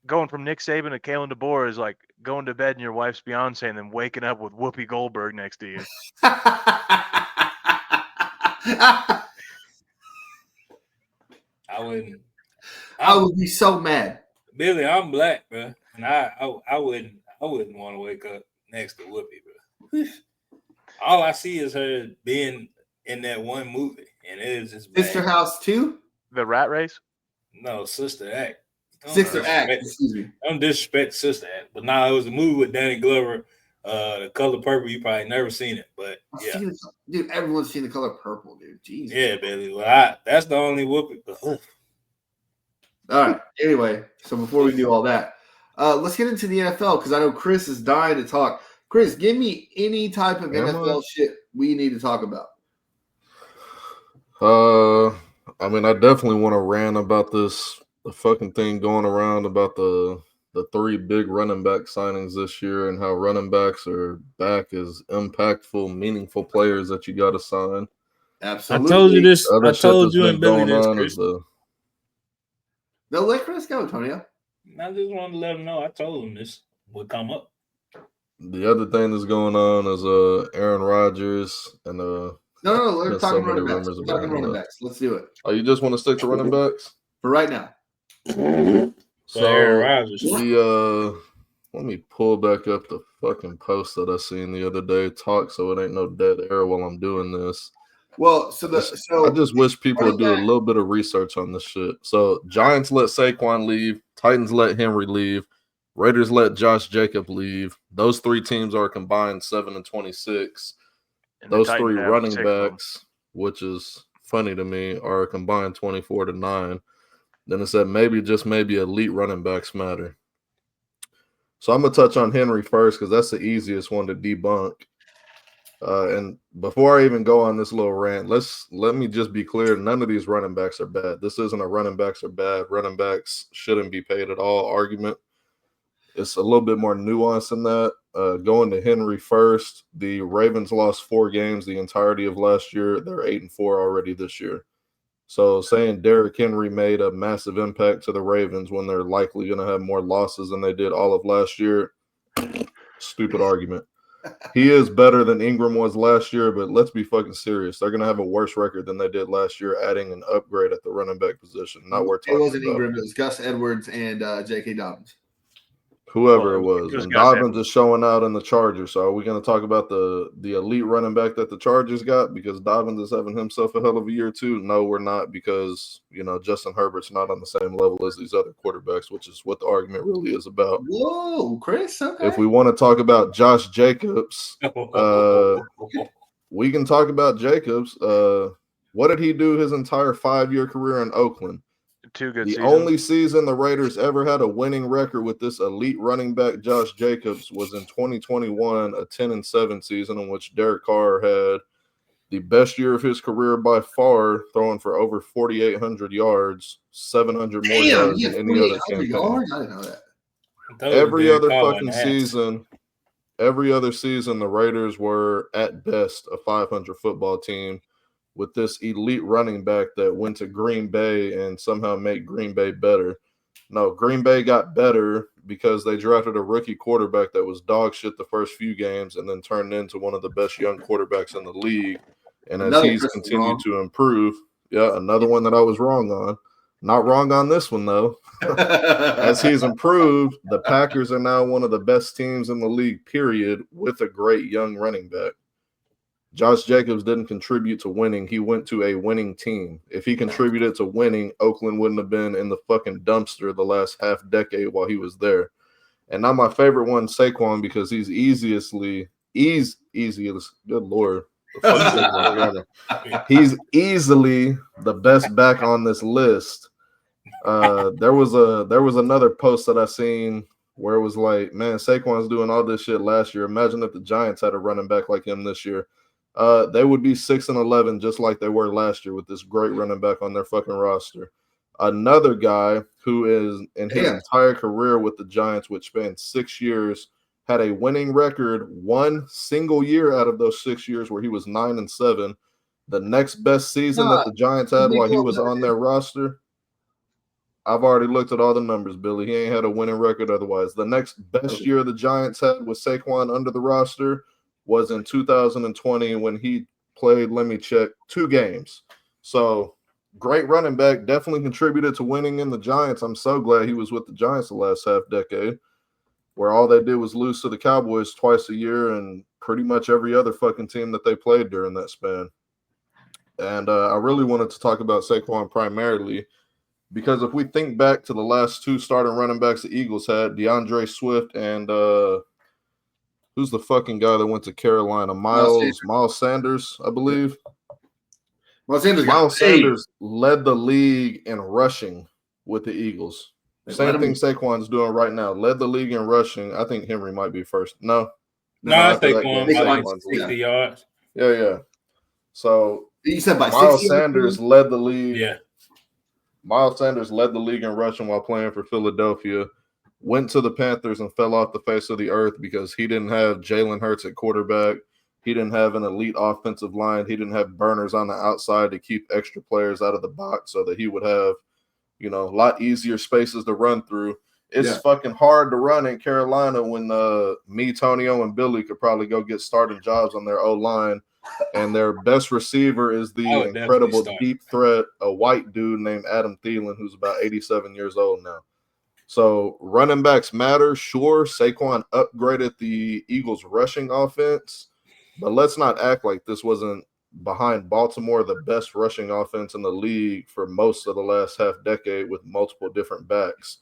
going from Nick Saban to Kalen DeBoer is like going to bed in your wife's Beyonce and then waking up with Whoopi Goldberg next to you. I would be so mad. Billy, I'm black, bro, and I wouldn't want to wake up next to Whoopi, bro. All I see is her being in that one movie, and it is just bad. Sister House 2? The Rat Race? No, Sister Act. Sister Act, excuse me. I don't disrespect Sister Act, but now it was a movie with Danny Glover, The Color Purple. You probably never seen it, but yeah. Dude, everyone's seen The Color Purple, dude. Jesus. Yeah, Billy. Well, that's the only Whoopi. All right. Anyway, so before we do all that, let's get into the NFL because I know Chris is dying to talk. Chris, give me any type of NFL shit we need to talk about. I mean, I definitely want to rant about the fucking thing going around about the 3 big running back signings this year and how running backs are back as impactful, meaningful players that you got to sign. Absolutely. I told you this. I told you and Billy this, Chris. No, let Chris go, Antonio. I just wanted to let him know. I told him this would come up. The other thing that's going on is Aaron Rodgers and No, let's talk about running backs. We're talking running backs. Let's do it. Oh, you just want to stick to running backs? For right now. So Aaron Rodgers. let me pull back up the fucking post that I seen the other day. Talk so it ain't no dead air while I'm doing this. Well, I just wish people would do a little bit of research on this shit. So Giants let Saquon leave, Titans let Henry leave, Raiders let Josh Jacobs leave. Those 3 teams are combined 7-26. Those 3 running backs, which is funny to me, are combined 24-9. Then it said maybe elite running backs matter. So I'm gonna touch on Henry first because that's the easiest one to debunk. And before I even go on this little rant, let me just be clear: none of these running backs are bad. This isn't a running backs are bad, running backs shouldn't be paid at all argument. It's a little bit more nuanced than that. Going to Henry first, the Ravens lost 4 games the entirety of last year. They're 8-4 already this year. So saying Derrick Henry made a massive impact to the Ravens when they're likely going to have more losses than they did all of last year, stupid argument. He is better than Ingram was last year, but let's be fucking serious. They're going to have a worse record than they did last year, adding an upgrade at the running back position. Not worth talking about. It wasn't Ingram. It was Gus Edwards and J.K. Dobbins. Whoever it was. And Dobbins is showing out in the Chargers. So are we going to talk about the elite running back that the Chargers got because Dobbins is having himself a hell of a year too? No, we're not, because, Justin Herbert's not on the same level as these other quarterbacks, which is what the argument really is about. Whoa, Chris, okay. If we want to talk about Josh Jacobs, we can talk about Jacobs. What did he do his entire 5-year career in Oakland? 2 good seasons. The only season the Raiders ever had a winning record with this elite running back, Josh Jacobs, was in 2021, a 10-7 season in which Derek Carr had the best year of his career by far, throwing for over 4,800 yards, 700 more yards than any other campaign. I didn't know that. Every other season, the Raiders were at best a 500 football team, with this elite running back that went to Green Bay and somehow made Green Bay better. No, Green Bay got better because they drafted a rookie quarterback that was dog shit the first few games and then turned into one of the best young quarterbacks in the league. And as he's continued to improve, another one that I was wrong on. Not wrong on this one, though. As he's improved, the Packers are now one of the best teams in the league, period, with a great young running back. Josh Jacobs didn't contribute to winning. He went to a winning team. If he contributed to winning, Oakland wouldn't have been in the fucking dumpster the last half decade while he was there. And now my favorite one, Saquon, because he's easiest. Good Lord. He's easily the best back on this list. There was another post that I seen where it was like, man, Saquon's doing all this shit last year. Imagine if the Giants had a running back like him this year. They would be 6-11, just like they were last year with this great running back on their fucking roster. Another guy who is in his entire career with the Giants, which spanned 6 years, had a winning record one single year out of those 6 years where he was 9-7. The next best season that the Giants had while he was on their roster, I've already looked at all the numbers, Billy. He ain't had a winning record otherwise. The next best year the Giants had with Saquon under the roster was in 2020 when he played, let me check, 2 games. So great running back, definitely contributed to winning in the Giants. I'm so glad he was with the Giants the last half decade, where all they did was lose to the Cowboys twice a year and pretty much every other fucking team that they played during that span. And I really wanted to talk about Saquon primarily because if we think back to the last 2 starting running backs the Eagles had, DeAndre Swift and who's the fucking guy that went to Carolina? Miles Sanders, I believe. Miles Sanders led the league in rushing with the Eagles. Same thing Saquon's doing right now. Led the league in rushing. I think Henry might be first. No, I think Saquon's 60 yards. Yeah. So you said by Miles Sanders led the league. Yeah. Miles Sanders led the league in rushing while playing for Philadelphia. Went to the Panthers and fell off the face of the earth because he didn't have Jalen Hurts at quarterback. He didn't have an elite offensive line. He didn't have burners on the outside to keep extra players out of the box so that he would have, a lot easier spaces to run through. It's fucking hard to run in Carolina when me, Tonio, and Billy could probably go get starting jobs on their O-line. And their best receiver is the incredible deep threat, a white dude named Adam Thielen, who's about 87 years old now. So running backs matter. Sure, Saquon upgraded the Eagles' rushing offense, but let's not act like this wasn't behind Baltimore, the best rushing offense in the league for most of the last half decade with multiple different backs.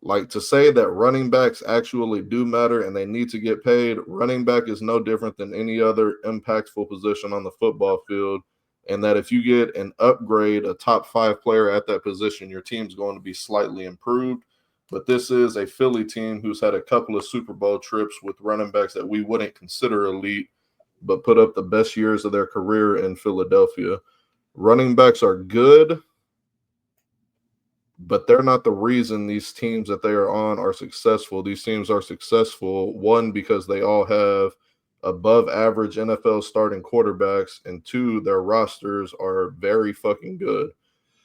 Like, to say that running backs actually do matter and they need to get paid, running back is no different than any other impactful position on the football field. And that if you get an upgrade, a top 5 player at that position, your team's going to be slightly improved. But this is a Philly team who's had a couple of Super Bowl trips with running backs that we wouldn't consider elite, but put up the best years of their career in Philadelphia. Running backs are good, but they're not the reason these teams that they are on are successful. These teams are successful, one, because they all have above average NFL starting quarterbacks, and 2, their rosters are very fucking good.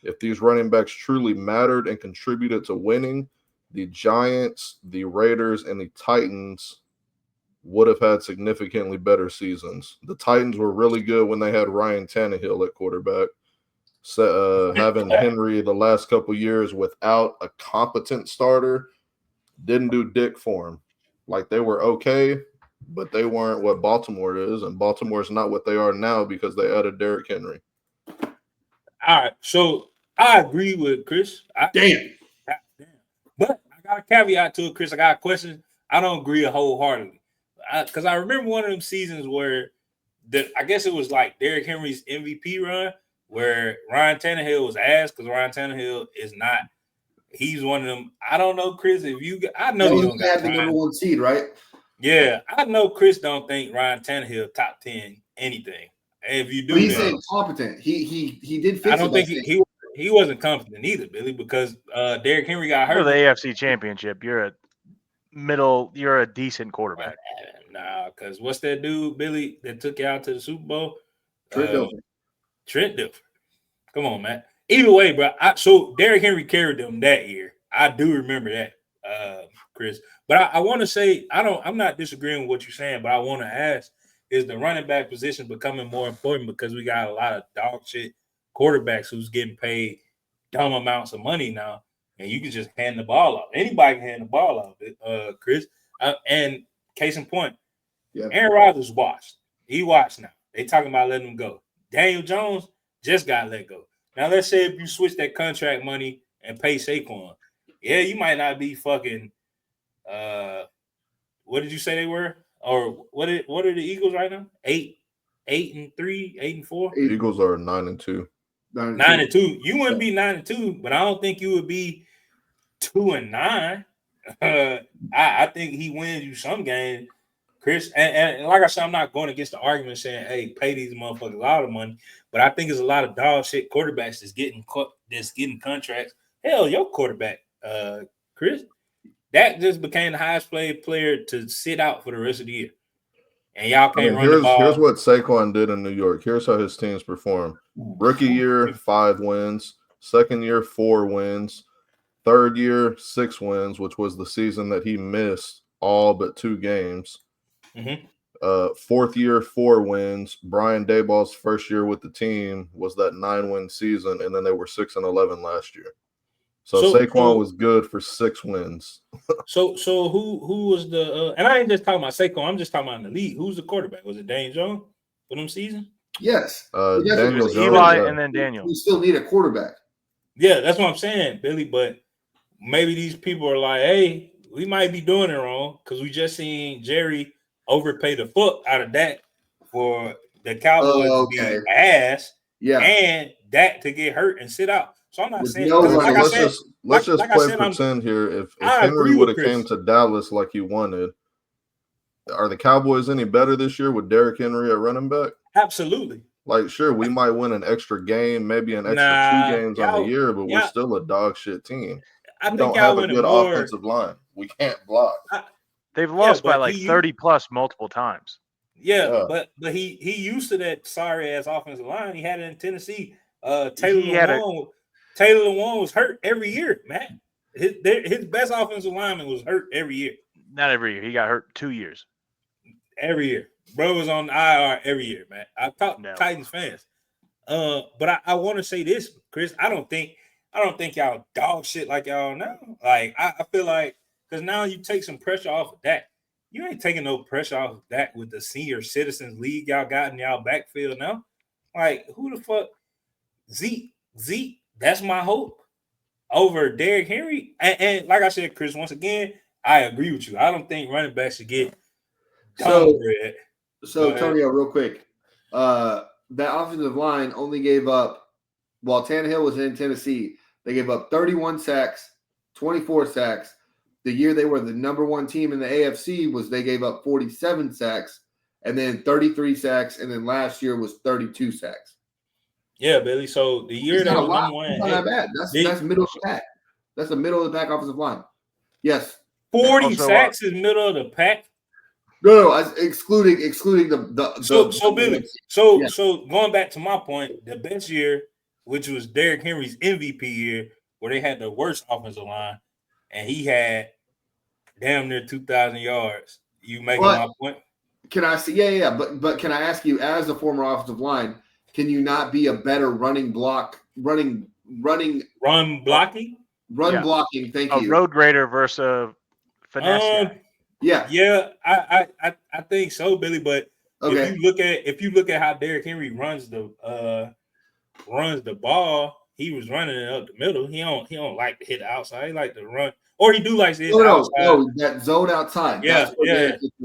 If these running backs truly mattered and contributed to winning, the Giants, the Raiders, and the Titans would have had significantly better seasons. The Titans were really good when they had Ryan Tannehill at quarterback. Having Henry the last couple years without a competent starter didn't do dick for him. Like, they were okay, but they weren't what Baltimore is, and Baltimore's not what they are now because they added Derrick Henry. All right, so I agree with Chris. Damn. But I got a caveat to it, Chris. I got a question. I don't agree wholeheartedly. Because I remember one of them seasons where I guess it was like Derrick Henry's MVP run where Ryan Tannehill was asked because Ryan Tannehill is not – he's one of them. I don't know, Chris, if you – I know you don't got the number 1 seed, right? Yeah, I know Chris don't think Ryan Tannehill top 10 anything. If you do, he's saying competent. He did fix it. I don't think he wasn't competent either, Billy, because Derrick Henry got hurt. For the AFC Championship, you're a decent quarterback. Nah, because what's that dude, Billy, that took you out to the Super Bowl? Trent Dilfer. Come on, man. Either way, bro. So Derrick Henry carried them that year. I do remember that, Chris. But I want to say, I'm not disagreeing with what you're saying, but I want to ask, is the running back position becoming more important because we got a lot of dog shit quarterbacks who's getting paid dumb amounts of money now, and you can just hand the ball off. Anybody can hand the ball off, Chris. And case in point, Aaron Rodgers watched. He watched now. They talking about letting him go. Daniel Jones just got let go. Now, let's say if you switch that contract money and pay Saquon, you might not be fucking what did you say they were? Or what are the Eagles right now? 8-3, 8-4? Eagles are 9-2. 9-2. You wouldn't be 9-2, but I don't think you would be 2-9. I think he wins you some game, Chris. And like I said, I'm not going against the argument saying, hey, pay these motherfuckers a lot of money. But I think there's a lot of dog shit quarterbacks that's getting contracts. Hell, your quarterback, Chris, that just became the highest paid player to sit out for the rest of the year. And y'all can't run the ball. Here's what Saquon did in New York. Here's how his teams performed. Rookie year, 5 wins. Second year, 4 wins. Third year, 6 wins, which was the season that he missed all but 2 games. Fourth year, 4 wins. Brian Daboll's first year with the team was that 9-win season, and then they were 6-11 last year. So Saquon was good for 6 wins. So who was the and I ain't just talking about Saquon, I'm just talking about in the league. Who's the quarterback? Was it Daniel Jones for them season? Yes. Daniel Jones, Eli and then Daniel. We still need a quarterback. Yeah, that's what I'm saying, Billy. But maybe these people are like, hey, we might be doing it wrong because we just seen Jerry overpay the fuck out of Dak for the Cowboys to be ass, and Dak to get hurt and sit out. So I'm not saying. Let's just play pretend here. If Henry would have came to Dallas like he wanted, are the Cowboys any better this year with Derrick Henry at running back? Absolutely. Like, sure, we might win an extra game, maybe an extra 2 games on the year, but we're still a dog shit team. We don't have a good offensive line. We can't block. They've lost by like 30 plus multiple times. Yeah, but he used to that sorry ass offensive line. He had it in Tennessee. Taylor Lewan was hurt every year, man. His best offensive lineman was hurt every year. Not every year. He got hurt 2 years. Every year. Bro was on the IR every year, man. I talk Titans fans. But I want to say this, Chris. I don't think y'all dog shit like y'all know. Like I feel like because now you take some pressure off of that. You ain't taking no pressure off of that with the senior citizens league y'all got in y'all backfield now. Like who the fuck Zeke, that's my hope over Derrick Henry. And like I said, Chris, once again, I agree with you. I don't think running backs should get downgraded. So Tonio, real quick, that offensive line only gave up, while Tannehill was in Tennessee, they gave up 31 sacks, 24 sacks. The year they were the number 1 team in the AFC was they gave up 47 sacks and then 33 sacks, and then last year was 32 sacks. Yeah, Billy. So the year that was number 1, not that bad. That's middle of the pack. That's the middle of the pack offensive line. Yes. 40 sacks is middle of the pack. No, excluding the So Billy. So going back to my point, the best year, which was Derrick Henry's MVP year, where they had the worst offensive line, and he had damn near 2,000 yards. You making my point? Can I say But can I ask you, as a former offensive line, can you not be a better run blocking? Thank you. A road grader versus a finesse. Yeah, I think so, Billy. But if you look at how Derrick Henry runs the ball, he was running it up the middle. He don't like to hit the outside. He like to run, or he do like to hit the outside. No, that zone outside. Yeah.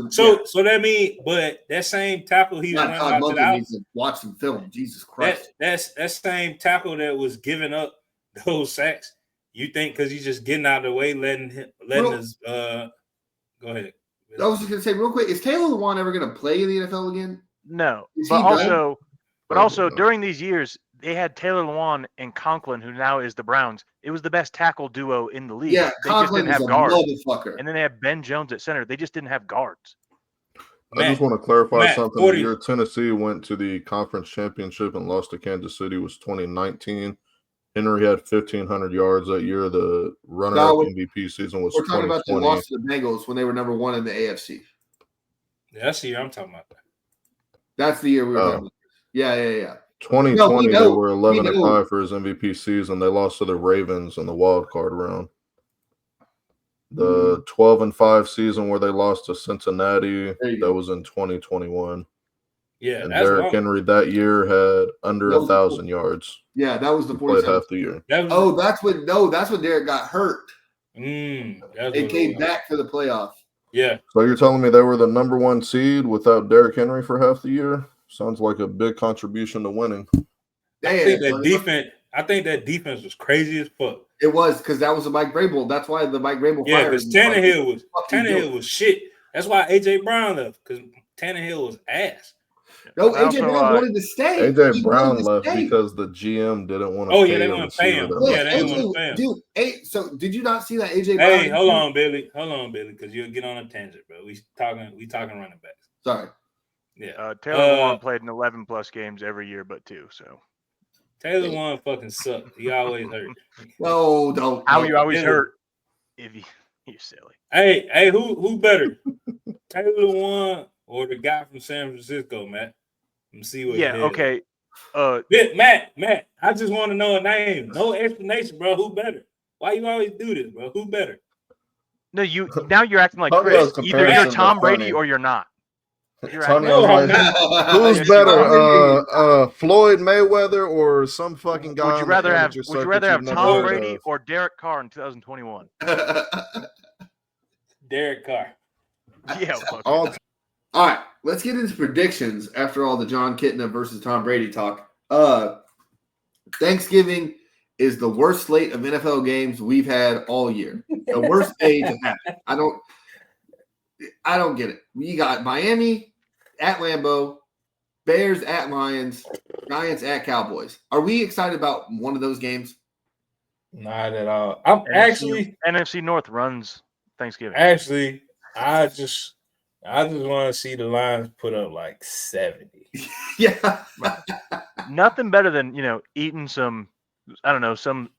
So that means, but that same tackle he was running out to the outside. Watch some film. Jesus Christ. That same tackle that was giving up those sacks. You think because he's just getting out of the way, letting his go ahead. I was just gonna say real quick: is Taylor Lewan ever gonna play in the NFL again? No, but also during these years they had Taylor Lewan and Conklin, who now is the Browns. It was the best tackle duo in the league. Yeah, they just didn't have guards. And then they had Ben Jones at center. They just didn't have guards. I just want to clarify something. The year Tennessee went to the conference championship and lost to Kansas City was 2019. Henry had 1,500 yards that year. The runner-up MVP season was 2020. We're talking about the loss to the Bengals when they were number 1 in the AFC. Yeah, that's the year I'm talking about. That's the year we were talking about. Yeah. 2020, they were 11-5 for his MVP season. They lost to the Ravens in the wild card round. The 12-5 season where they lost to Cincinnati, that was in 2021. Yeah, and Derrick Henry that year had under 1,000 yards. Yeah, that was the played half the year. That's when Derrick got hurt. It came back for the playoff. Yeah. So you're telling me they were the number 1 seed without Derrick Henry for half the year? Sounds like a big contribution to winning. I think that defense was crazy as fuck. It was because that was a Mike Vrabel. That's why the Mike Vrabel Yeah, fired because him. Tannehill was shit. That's why AJ Brown left, because Tannehill was ass. No, I AJ also, Brown wanted to stay. AJ He Brown wanted to left stay. because the GM didn't want to Oh, pay yeah, they a want to pay receiver him. that Yeah, Yeah, they much. want to pay him. dude. So did you not see that AJ Brown? Hey, hold on, Billy, because you'll get on a tangent, bro. We talking running backs. Sorry. Yeah. Taylor Lewan played in 11+ games every year, but 2. So Taylor Lewan fucking sucked. He always hurt. No, don't. how you always Taylor. hurt if you're silly. Hey, who better, Taylor Lewan or the guy from San Francisco, Matt? Let me see what. Yeah. Okay. Matt. I just want to know a name. No explanation, bro. Who better? Why you always do this, bro? Who better? No, now you're acting like Tonio's Chris. Either you're comparisons Tom are Brady funny. or you're not. Tonio's like, who's Yes, better, Floyd Mayweather or some fucking guy? Would you on rather the have? amateur Would you circuit rather have you've never Tom heard Brady of? or Derek Carr in 2021? Derek Carr. Yeah. Fuck All it. All right, let's get into predictions after all the John Kitna versus Tom Brady talk. Thanksgiving is the worst slate of NFL games we've had all year. The worst day to have. I don't get it. We got Miami at Lambeau, Bears at Lions, Giants at Cowboys. Are we excited about one of those games? Not at all. I'm actually NFC North runs Thanksgiving. I just want to see the Lions put up like 70. Yeah. Nothing better than eating some, I don't know, some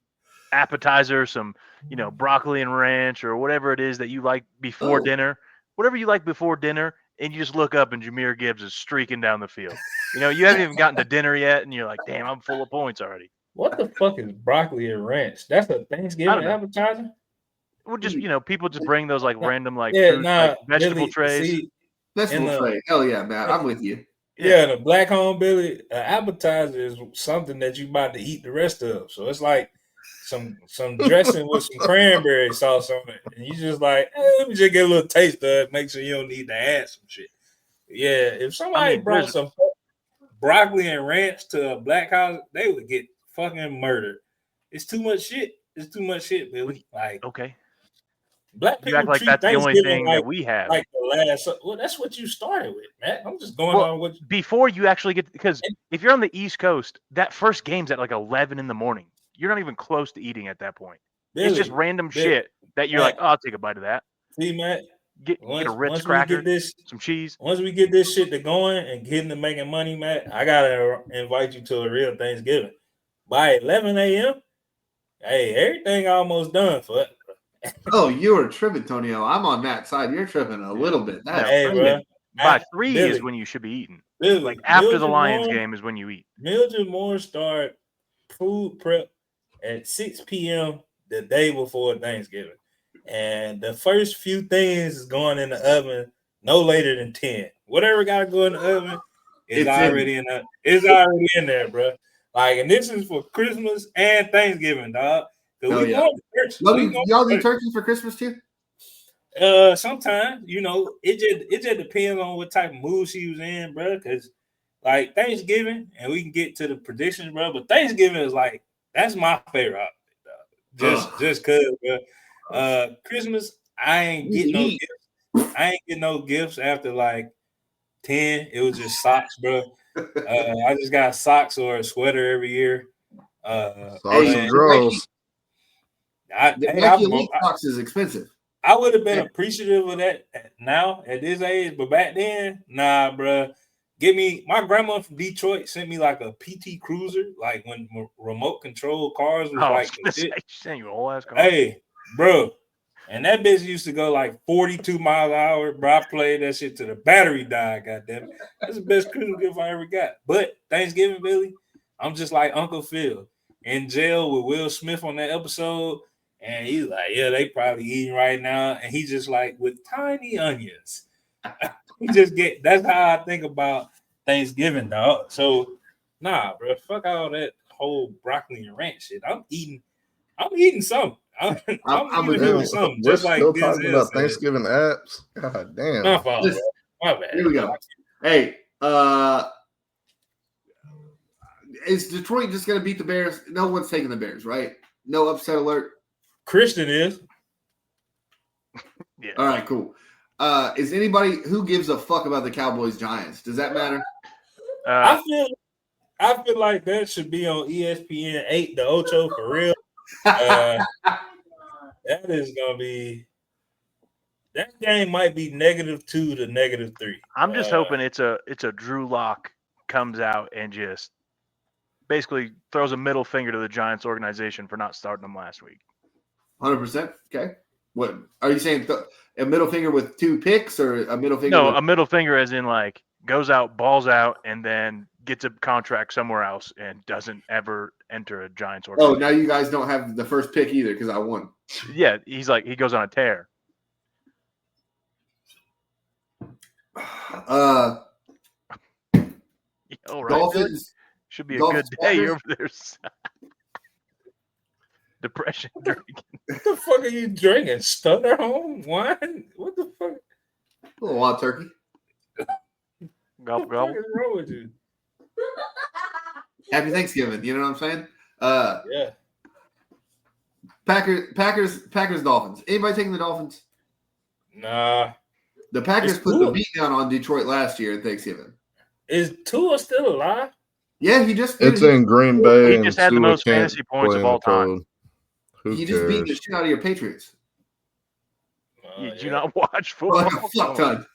appetizer, some broccoli and ranch or whatever it is that you like before dinner. Whatever you like before dinner, and you just look up and Jahmyr Gibbs is streaking down the field. You haven't even gotten to dinner yet, and you're like, damn, I'm full of points already. What the fuck is broccoli and ranch? That's a Thanksgiving appetizer? Well, just people just bring those like random like, vegetable Billy, trays. See, Vegetable tray. Hell yeah, Matt. I'm with you. Yeah, the black home Billy, appetizer is something that you about to eat the rest of. So it's like some dressing with some cranberry sauce on it, and you just like, let me just get a little taste of it. Make sure you don't need to add some shit. Yeah, if somebody brought some broccoli and ranch to a black house, they would get fucking murdered. It's too much shit. Billy. Like, okay, black people you act like that's the only thing that we have. Like the last, well, that's what you started with, man. I'm just going on what before you actually get, because if you're on the East Coast, that first game's at like 11 in the morning. You're not even close to eating at that point. Billy, it's just random shit that you're like, oh, I'll take a bite of that. See, Matt, get a Ritz cracker, some cheese. Once we get this shit to going and getting to making money, Matt, I gotta invite you to a real Thanksgiving. By 11 a.m., hey, everything almost done for it. Oh, you were tripping, Tonio. I'm on Matt's side. You're tripping a little bit. Hey, bro. By 3 is when you should be eating. Billy, like after the Lions game is when you eat. Mildred Moore start food prep at 6 p.m. the day before Thanksgiving. And the first few things is going in the oven no later than 10. Whatever got to go in the oven is already in there, bro. Like, and this is for Christmas and Thanksgiving, dog. Oh, yeah. Y'all do turkey for Christmas too? Sometimes, it just depends on what type of mood she was in, bro. Because like Thanksgiving, and we can get to the predictions, bro. But Thanksgiving is like, that's my favorite holiday, dog. Just cause, bro. Christmas, I ain't getting no gifts. I ain't getting no gifts after like 10. It was just socks, bro. I just got socks or a sweater every year. Socks and drawers. Box is expensive. I would have been appreciative of that now at this age, but back then, nah, bro. My grandma from Detroit sent me like a PT Cruiser, like when remote control cars was like shit. Hey, bro. And that bitch used to go like 42 miles an hour, bro. I played that shit till the battery died, goddamn it. That's the best Christmas gift I ever got. But Thanksgiving, Billy, I'm just like Uncle Phil in jail with Will Smith on that episode. And he's like, yeah, they probably eating right now. And he's just like, with tiny onions. That's how I think about Thanksgiving, dog. So, nah, bro, fuck all that whole broccoli and ranch shit. I'm eating something. I'm eating something. We're just like still talking about Thanksgiving apps. God damn. My fault, bro. My bad. Here we go. Hey, is Detroit just going to beat the Bears? No one's taking the Bears, right? No upset alert. Christian is. Yeah. All right, cool. Is anybody who gives a fuck about the Cowboys Giants? Does that matter? I feel like that should be on ESPN 8, the Ocho for real. That is gonna be. That game might be -2 to -3. I'm just hoping it's a Drew Lock comes out and just basically throws a middle finger to the Giants organization for not starting them last week. 100%. Okay. What are you saying? A middle finger with 2 picks, or a middle finger? No, with... a middle finger as in like goes out, balls out, and then gets a contract somewhere else and doesn't ever enter a Giants organization. Oh, now you guys don't have the first pick either because I won. Yeah, he goes on a tear. All right, Dolphins should be a Dolphins, good day Packers. over there. Depression drinking. What the fuck are you drinking? Stunner home wine? What the fuck? A little wild turkey. Gulp, What the fuck gulp. is wrong with you? Happy Thanksgiving. You know what I'm saying? Yeah. Packers, Dolphins. Anybody taking the Dolphins? Nah. The Packers It's put cool. the beat down on Detroit last year at Thanksgiving. Is Tua still alive? Yeah, he just It's in Green Bay. He and just had the Tua most can't fantasy points play of in the all time. code. Who He just beat the cares? shit out of your Patriots. Did you not watch For football? like a fuck ton.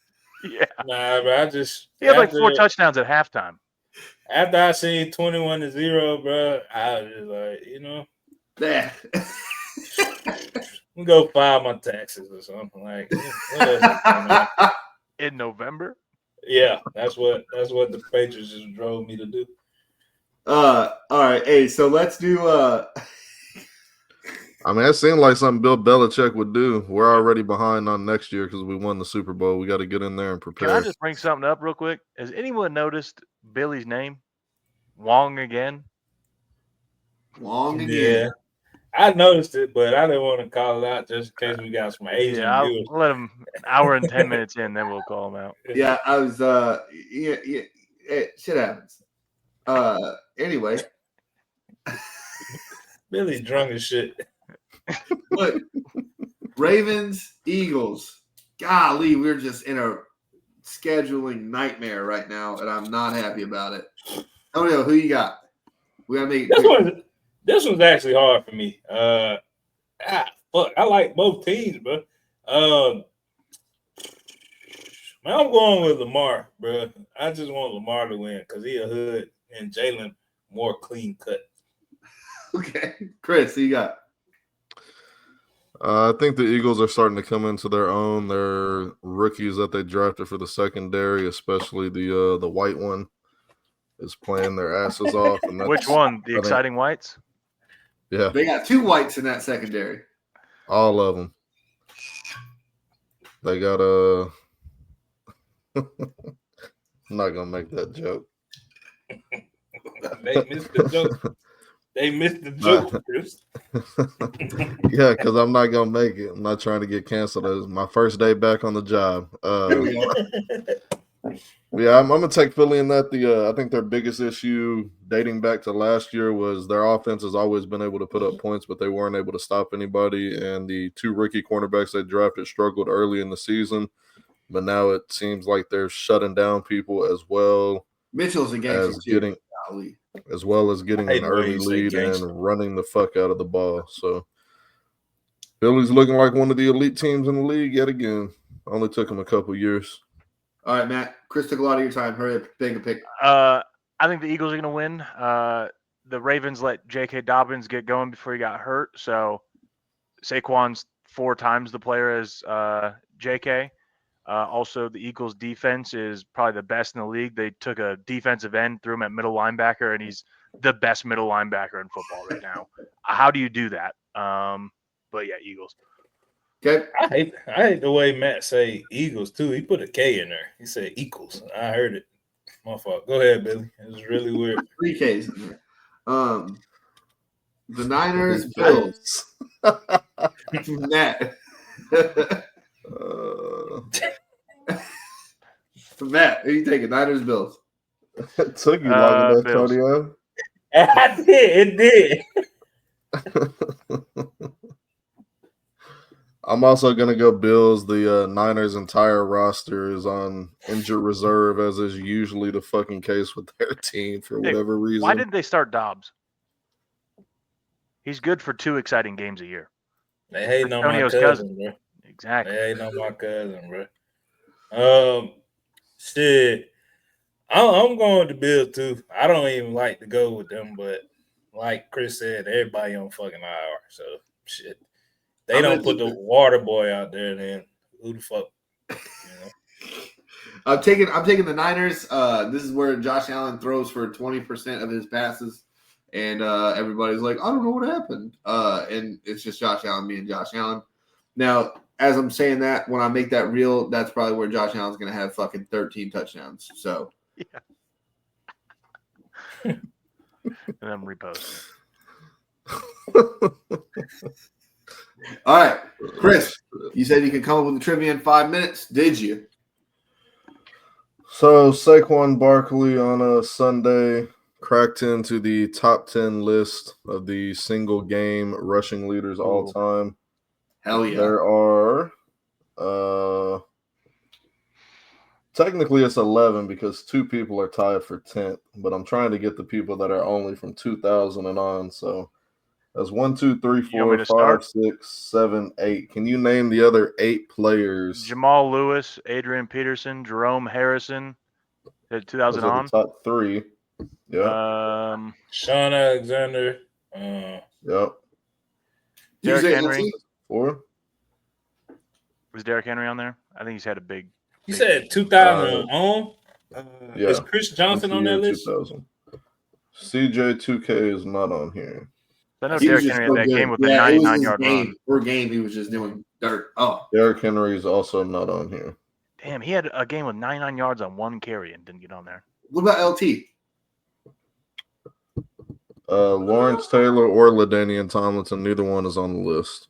Yeah. Nah, but I just He had like after- 4 touchdowns at halftime. After I seen 21-0, bro, I was just like, Yeah. we go file my taxes or something. Like, what else is going on? In November? Yeah, that's what the Patriots just drove me to do. All right. Hey, so let's do I mean, it seemed like something Bill Belichick would do. We're already behind on next year because we won the Super Bowl. We got to get in there and prepare. Can I just bring something up real quick? Has anyone noticed Billy's name? Wong again? long Yeah. again. I noticed it, but I didn't want to call it out just in case we got some Asian Yeah, I'll viewers. let him an hour and 10 minutes in, then we'll call him out. Yeah, I was shit happens. Anyway, Billy's drunk as shit. look, Ravens, Eagles. Golly, we're just in a scheduling nightmare right now, and I'm not happy about it. Antonio, who you got? We gotta make it quick. This one's actually hard for me. Fuck, I like both teams, bro. Man, I'm going with Lamar, bro. I just want Lamar to win because he a hood and Jalen more clean cut. Okay, Chris, who you got? I think the Eagles are starting to come into their own. Their rookies that they drafted for the secondary, especially the white one, is playing their asses off. And that's, Which one? The I think- exciting whites? Yeah, They got 2 whites in that secondary. all of them. They got I'm not gonna make that joke. They missed the joke. They missed the joke, Chris. Yeah, because I'm not gonna make it. I'm not trying to get canceled. It's my first day back on the job. Yeah, I'm gonna take Philly in that. I think their biggest issue dating back to last year was their offense has always been able to put up points, but they weren't able to stop anybody. And the 2 rookie cornerbacks they drafted struggled early in the season, but now it seems like they're shutting down people as well Mitchell's a gangster as too. getting Golly. I hate an the way early you say lead gangster. and running the fuck out of the ball. So Philly's looking like one of the elite teams in the league yet again. Only took them a couple years. All right, Matt. Chris took a lot of your time. Hurry up, take a pick. I think the Eagles are going to win. The Ravens let J.K. Dobbins get going before he got hurt. So Saquon's 4 times the player as J.K. Also, the Eagles' defense is probably the best in the league. They took a defensive end, threw him at middle linebacker, and he's the best middle linebacker in football right now. How do you do that? But yeah, Eagles. Okay. I hate the way Matt say Eagles too. He put a K in there. He said equals. I heard it. My fault. Go ahead, Billy. It was really weird. 3 Ks in there. The Niners, Bills. Matt. Matt, who you taking? Niners, Bills. It took you long enough, Bills. Antonio. I did. It did. I'm also gonna go Bills. The Niners' entire roster is on injured reserve, as is usually the fucking case with their team for Hey, whatever reason. Why didn't they start Dobbs? He's good for 2 exciting games a year. They hating on my Antonio's cousin, bro. Exactly. They hating on my cousin, bro. Shit. I'm going with the Bills too. I don't even like to go with them, but like Chris said, everybody on fucking IR. So shit. They don't put the water boy out there, then who the fuck? You know? I'm taking the Niners. This is where Josh Allen throws for 20% of his passes, and everybody's like, I don't know what happened. And it's just Josh Allen being Josh Allen. Now, as I'm saying that, when I make that real, that's probably where Josh Allen's going to have fucking 13 touchdowns. So, yeah. And then repost. All right, Chris, you said you could come up with a trivia in 5 minutes. Did you? So Saquon Barkley on a Sunday cracked into the top 10 list of the single game rushing leaders all time. Hell yeah. There are technically it's 11 because 2 people are tied for 10th, but I'm trying to get the people that are only from 2000 and on. So that's 1, 2, 3, 4, 5, 6, 7, 8. Can you name the other 8 players? Jamal Lewis, Adrian Peterson, Jerome Harrison. 2000 on. Top 3. Yeah. Sean Alexander. Yep. Derrick Henry. 4. Was Derrick Henry on there? I think he's had a big. You said 2000 on? Yeah. Is Chris Johnson on that list? 2000. CJ2K is not on here. I know Derrick Henry had that game with the 99-yard run. Per game, he was just doing dirt. Oh. Derrick Henry is also not on here. Damn, he had a game with 99 yards on 1 carry and didn't get on there. What about LT? Lawrence Taylor or LaDainian Tomlinson, neither one is on the list.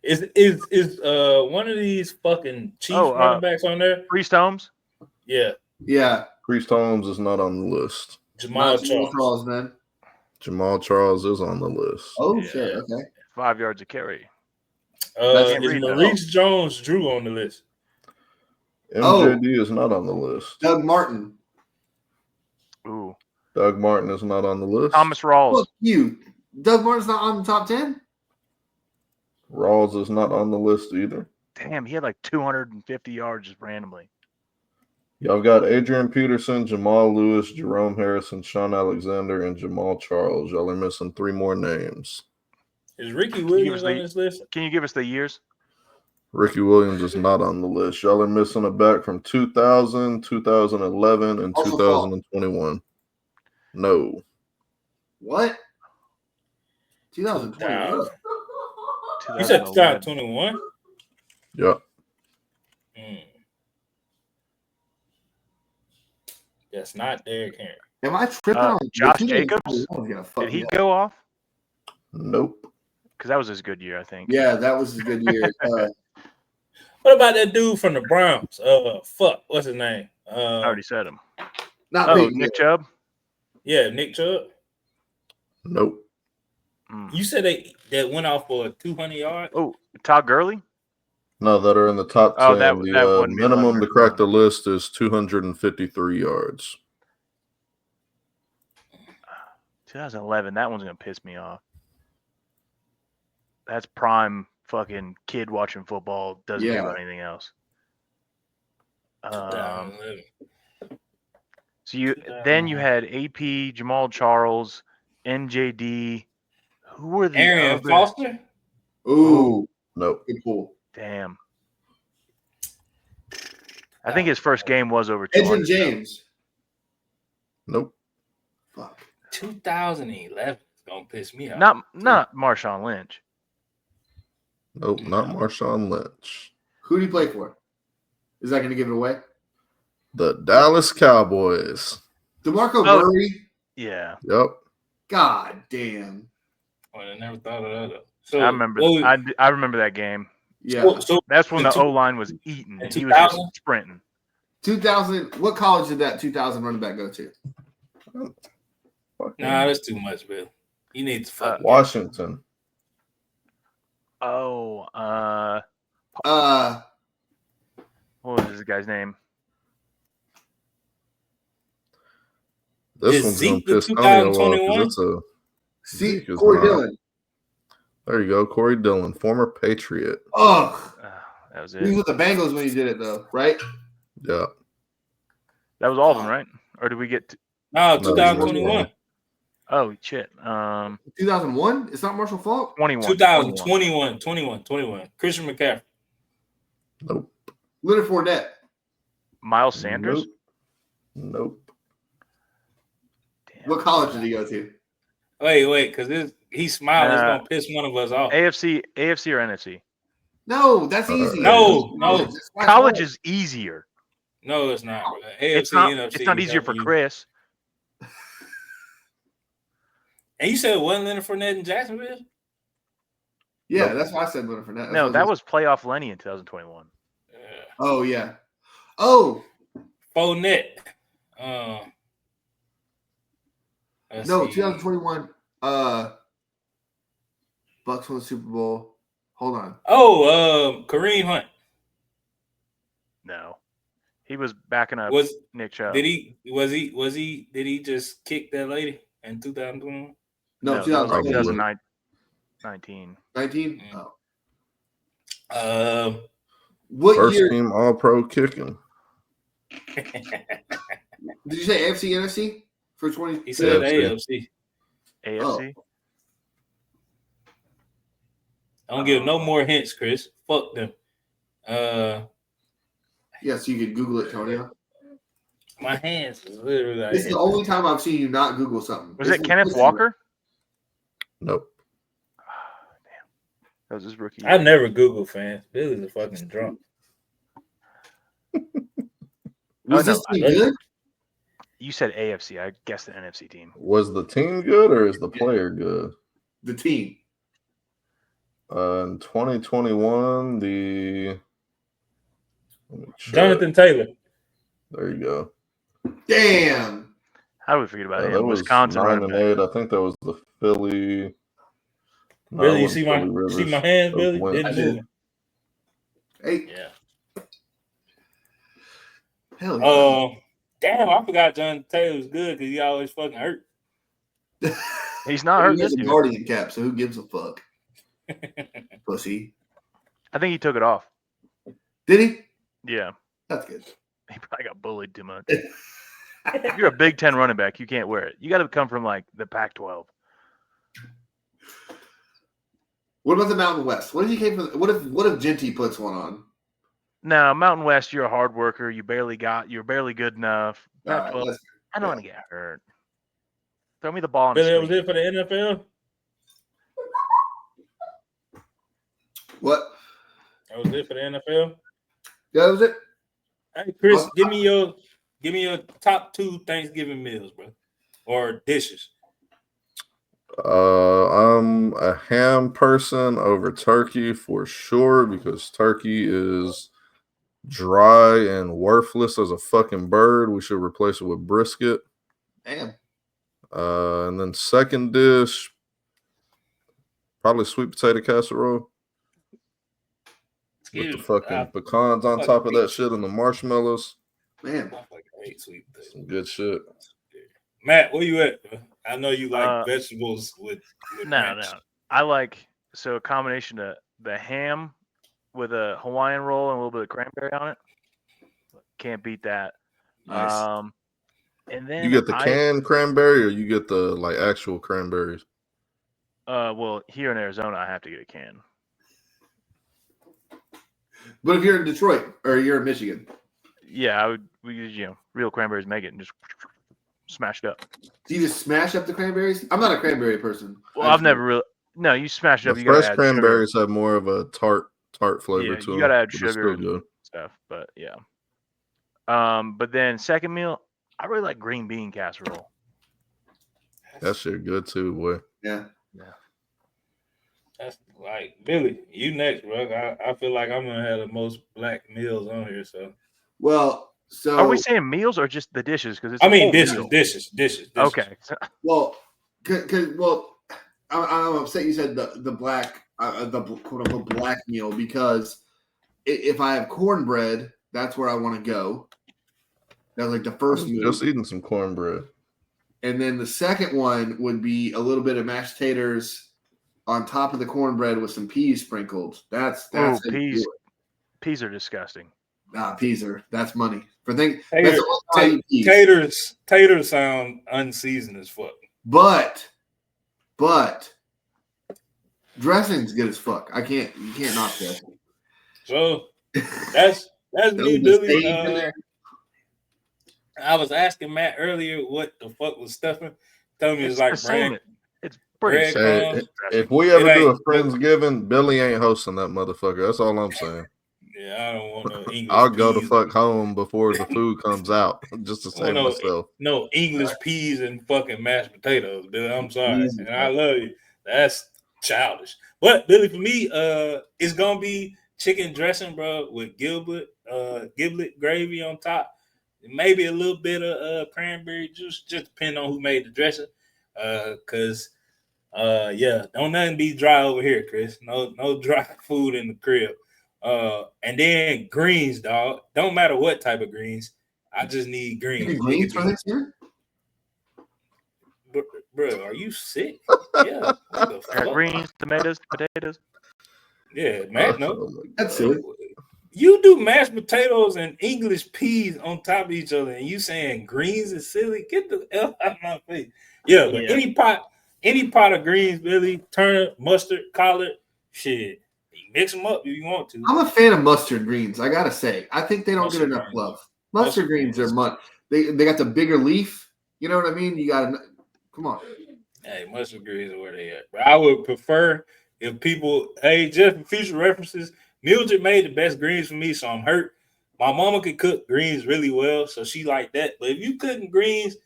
Is one of these fucking Chiefs running backs on there? Priest Holmes? Yeah. Yeah. Priest Holmes is not on the list. Jamal Charles, man. Jamal Charles is on the list. Oh, shit. Okay. 5 yards a carry. Is Maurice Jones-Drew on the list? MJD is not on the list. Doug Martin. Ooh. Doug Martin is not on the list. Thomas Rawls. Fuck you. Doug Martin's not on the top 10? Rawls is not on the list either. Damn, he had like 250 yards just randomly. Y'all got Adrian Peterson, Jamal Lewis, Jerome Harrison, Sean Alexander, and Jamal Charles. Y'all are missing 3 more names. Is Ricky Williams on this list? Can you give us the years? Ricky Williams is not on the list. Y'all are missing a back from 2000, 2011, and 2021. No. What? 2021. You said 2021? Yep. That's not Derrick Henry. Am I tripping on Josh Jacobs? Did he go off? Nope. Because that was his good year, I think. Yeah, that was a good year. What about that dude from the Browns? What's his name? I already said him. Nick Chubb? Yeah, Nick Chubb. Nope. You said that went off for 200 yards? Oh, Todd Gurley? No, that are in the top 10. Oh, that the minimum to crack the list is 253 yards. 2011. That one's going to piss me off. That's prime fucking kid watching football. Doesn't care about anything else. So you had AP, Jamal Charles, NJD. Who were the Arian Foster? Ooh, nope. Good pull. Damn. I think his first game was over 200. Edwin James. Nope. Fuck. 2011 is gonna piss me off. Not Marshawn Lynch. Nope, not Marshawn Lynch. Who did he play for? Is that going to give it away? The Dallas Cowboys. DeMarco Murray? Yeah. Yep. God damn. Well, I never thought of that. So, I remember. I remember that game. Yeah. So that's when the O-line was eating. He was just sprinting. 2000. What college did that 2000 running back go to? Nah, that's too much, Bill. You need to fuck Washington. Oh, what was this guy's name? This Is one's gonna Zeke the piss Tony off 2021? because it's a Zeke is Corey not. Dillon. There you go, Corey Dillon, former Patriot. Ugh. That was He was it. with the Bengals when he did it, though, right? Yeah. That was all of them, right? Or did we get? No, No, 2021. Oh shit. 2001. It's not Marshall Faulk. 21. 21. Christian McCaffrey. Nope. Leonard Fournette. Miles Sanders. Nope. Damn. What college did he go to? Wait, because he smiled. It's gonna piss one of us off. AFC or NFC? No, that's easy. No. That's College hard. is easier. No, it's not. Bro. AFC, It's not. NFC, It's not easier for W. Chris. And you said it wasn't Leonard Fournette in Jacksonville? Yeah, that's why I said Leonard Fournette. That's No, what that I was playoff Lenny in 2021. Yeah. Oh yeah. Oh Fournette. no, 2021. Bucks won the Super Bowl. Hold on. Kareem Hunt. No, he was backing up Nick Chubb. Did he just kick that lady in 2021? No, that was like 2019. 2019. 19. Mm. Oh. What First year? team All Pro kicking. Did you say AFC, NFC for 20? He said AFC. AFC. AFC. Don't give no more hints, Chris. Fuck them. Yeah, so you can Google it, Tonio. My hands is literally like This is the only time I've seen you not Google something. Was it Kenneth Walker? Nope. That was his rookie. I never Google fans. Billy's a fucking drunk. Was this team good? You said AFC. I guessed the NFC team. Was the team good or is the player good? The team. In 2021, let me check. Jonathan Taylor. There you go. Damn. How do we forget about Yeah, him? that was Wisconsin 9 running and back. 8. I think that was the Philly. No, Billy, it you wasn't see my Philly Rivers. hands, That was Billy? Wentz. I Didn't did. move. Hey, Yeah. hell yeah. Damn, I forgot Jonathan Taylor was good because he always fucking hurt. He's not hurt He has this a year. Guardian cap, so who gives a fuck? Pussy. I think he took it off. Did he? Yeah. That's good. He probably got bullied too much. If you're a Big Ten running back, you can't wear it. You got to come from like the Pac-12. What about the Mountain West? What if he came from? What if Genty puts one on? No, Mountain West, you're a hard worker. You're barely good enough. All right, Pac-12, let's- I don't want to get hurt. Throw me the ball. Billy, that was it for the NFL? what? That was it for the NFL? That was it. Hey, Chris, give me your top 2 Thanksgiving meals, bro. Or dishes. I'm a ham person over turkey for sure because turkey is dry and worthless as a fucking bird. We should replace it with brisket. Damn. And then second dish, probably sweet potato casserole with the fucking pecans on top of that shit and the marshmallows. Man. I fucking hate sweet potatoes. Some good shit. Matt, where you at, bro? I know you like vegetables with No. ranch. I like a combination of the ham with a Hawaiian roll and a little bit of cranberry on it. Can't beat that. Nice. And then You get the canned cranberry or you get the like actual cranberries? Well, here in Arizona, I have to get a can. But if you're in Detroit or you're in Michigan, Yeah, we use real cranberries, make it and just smash it up. do you just smash up the cranberries? I'm not a cranberry person. Well, I've never really. No, you smash it up. The You gotta fresh add cranberries have more of a tart flavor Yeah, to you them. gotta add but it's sugar still good. stuff, but yeah. But then second meal, I really like green bean casserole. That shit good too, boy. Yeah. That's like Billy. You next, bro. I feel like I'm gonna have the most black meals on here. So Well, so Are we saying meals or just the dishes? Because I mean dishes. Okay. well, I'm upset you said the black the quote unquote black meal, because if I have cornbread, that's where I want to go. That's like the first meal. Just eating some cornbread. And then the second one would be a little bit of mashed taters on top of the cornbread with some peas sprinkled. That's how you do it. Peas are disgusting. Peas that's money. For things taters sound unseasoned as fuck. But dressing's good as fuck. You can't knock dressing. So that's me, Billy. I was asking Matt earlier what the fuck was stuffing. Tell me it's like bread. It's bread. If we ever do a Friendsgiving, Billy ain't hosting that motherfucker. That's all I'm saying. Yeah, I don't want no English. I'll go the fuck home before the food comes out just to save myself. No English peas and fucking mashed potatoes, Billy. I'm sorry. And I love you. That's childish. But Billy, for me, it's gonna be chicken dressing, bro, with giblet gravy on top. Maybe a little bit of cranberry juice, just depending on who made the dressing. Cause don't nothing be dry over here, Chris. No dry food in the crib. And then greens, dog. Don't matter what type of greens. I just need greens. Greens for this year? Bro, are you sick? Yeah. Greens, tomatoes, potatoes. Yeah, Matt, no. That's silly. You do mashed potatoes and English peas on top of each other, and you saying greens is silly? Get the hell out of my face. Yeah, but any pot of greens, Billy, turnip, mustard, collard, shit. You mix them up if you want to. I'm a fan of mustard greens. I gotta say, I think they don't get enough love. Mustard greens are they got the bigger leaf. You know what I mean? You gotta come on. Hey, mustard greens are where they at. But I would prefer if people, just for future references, Mildred made the best greens for me, so I'm hurt. My mama could cook greens really well, so she like that. But if you cooking greens,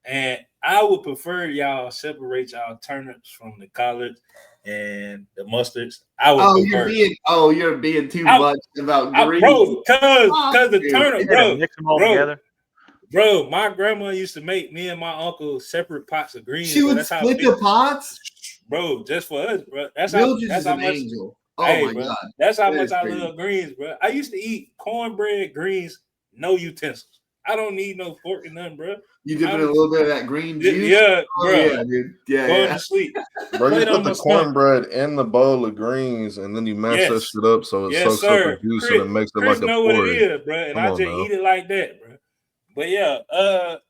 and I would prefer y'all separate y'all turnips from the collards and the mustards. I would prefer. You're being too much about greens. Because the turnip, bro. Mix them all together. Bro, my grandma used to make me and my uncle separate pots of greens. She would split the pots? Bro, just for us, bro. That's how much. Angel. Oh my God. That's how much I love greens, bro. I used to eat cornbread, greens, no utensils. I don't need no fork and nothing, bro. You dip it in a little bit of that green juice? Yeah, bro. Yeah, dude. Going to sleep. Bro, you put the cornbread in the bowl of greens, and then you mash that shit up so it soaks up the juice and it makes it like a porridge. What it is, bro, and I just eat it like that, bro. But yeah,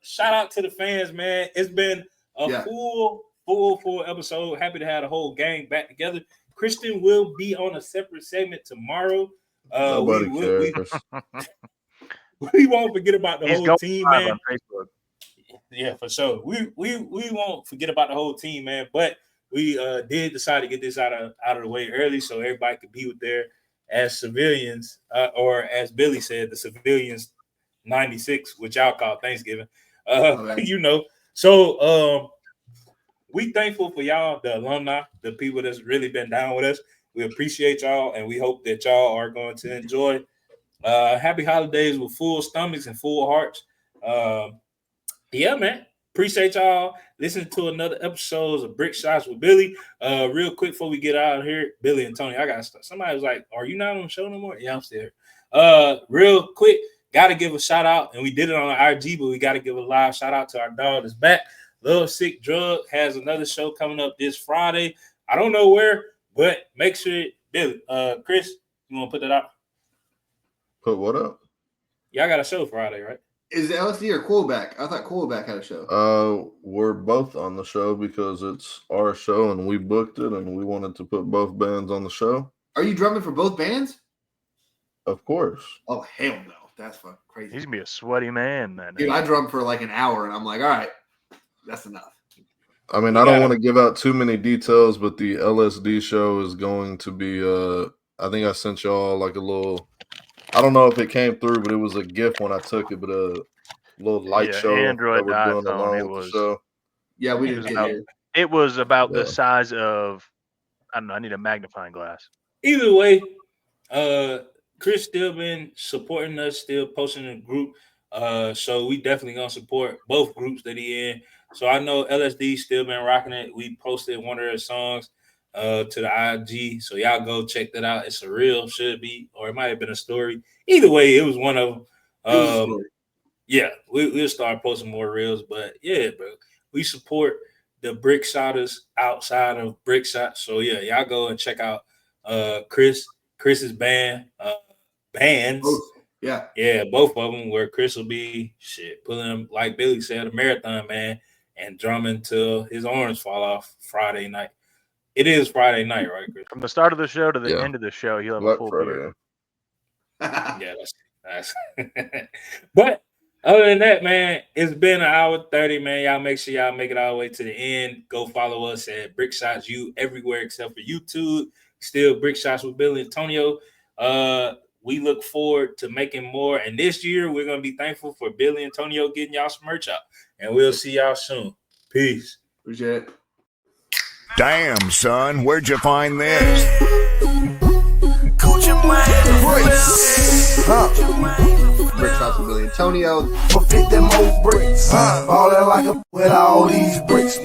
shout out to the fans, man. It's been a full episode. Happy to have the whole gang back together. Kristen will be on a separate segment tomorrow. Nobody cares. We won't forget about the whole team, man. On Facebook. Yeah, for sure. We won't forget about the whole team, man. But we did decide to get this out of the way early so everybody could be with there as civilians, or as Billy said, the civilians 96, which y'all call Thanksgiving. You know. So we thankful for y'all, the alumni, the people that's really been down with us. We appreciate y'all, and we hope that y'all are going to enjoy happy holidays with full stomachs and full hearts. Yeah, man. Appreciate y'all listening to another episode of Brick Shots with Billy. Real quick before we get out of here, Billy and Tony, I got stuff. Somebody was like, "Are you not on the show no more?" Yeah, I'm still here. Real quick, gotta give a shout out, and we did it on IG, but we gotta give a live shout out to our dog that's back. Love Sick Drug has another show coming up this Friday. I don't know where, but make sure, Billy, Chris, you want to put that out? Put what up? Y'all got a show Friday, right? Is it LSD or Coolback? I thought Coolback had a show. We're both on the show because it's our show and we booked it and we wanted to put both bands on the show. Are you drumming for both bands? Of course. Oh, hell no. That's fucking crazy. He's going to be a sweaty man, man. Dude, I drummed for like an hour and I'm like, all right, that's enough. I mean, I don't want to give out too many details, but the LSD show is going to be, I think I sent y'all like a little, I don't know if it came through, but it was a gift when I took it, but a little light show. Android that we're doing along it with was. the show. Yeah, we didn't get it. It was about the size of, I don't know, I need a magnifying glass. Either way, Chris still been supporting us, still posting in the group. So we definitely gonna support both groups that he in. So I know LSD still been rocking it. We posted one of their songs. to the IG. So y'all go check that out. It's a reel, should be, or it might have been a story. Either way, it was one of them. Yeah, we'll start posting more reels. But yeah, bro, we support the brick shotters outside of brick shots. So yeah, y'all go and check out Chris's bands. Yeah, both of them, where Chris will be pulling him, like Billy said, a marathon, man, and drumming till his arms fall off Friday night. It is Friday night, right, Chris? From the start of the show to the end of the show, he'll have a full beard. Yeah, that's But other than that, man, it's been an hour 30, man. Y'all make sure y'all make it all the way to the end. Go follow us at Brick Shots U everywhere except for YouTube. Still Brick Shots with Billy Antonio. We look forward to making more. And this year, we're going to be thankful for Billy Antonio getting y'all some merch out. And we'll see y'all soon. Peace. Appreciate it. Damn, son, where'd you find this? Brick Shots with Billy Antonio. Fit them old bricks. Ballin' like a with all these bricks.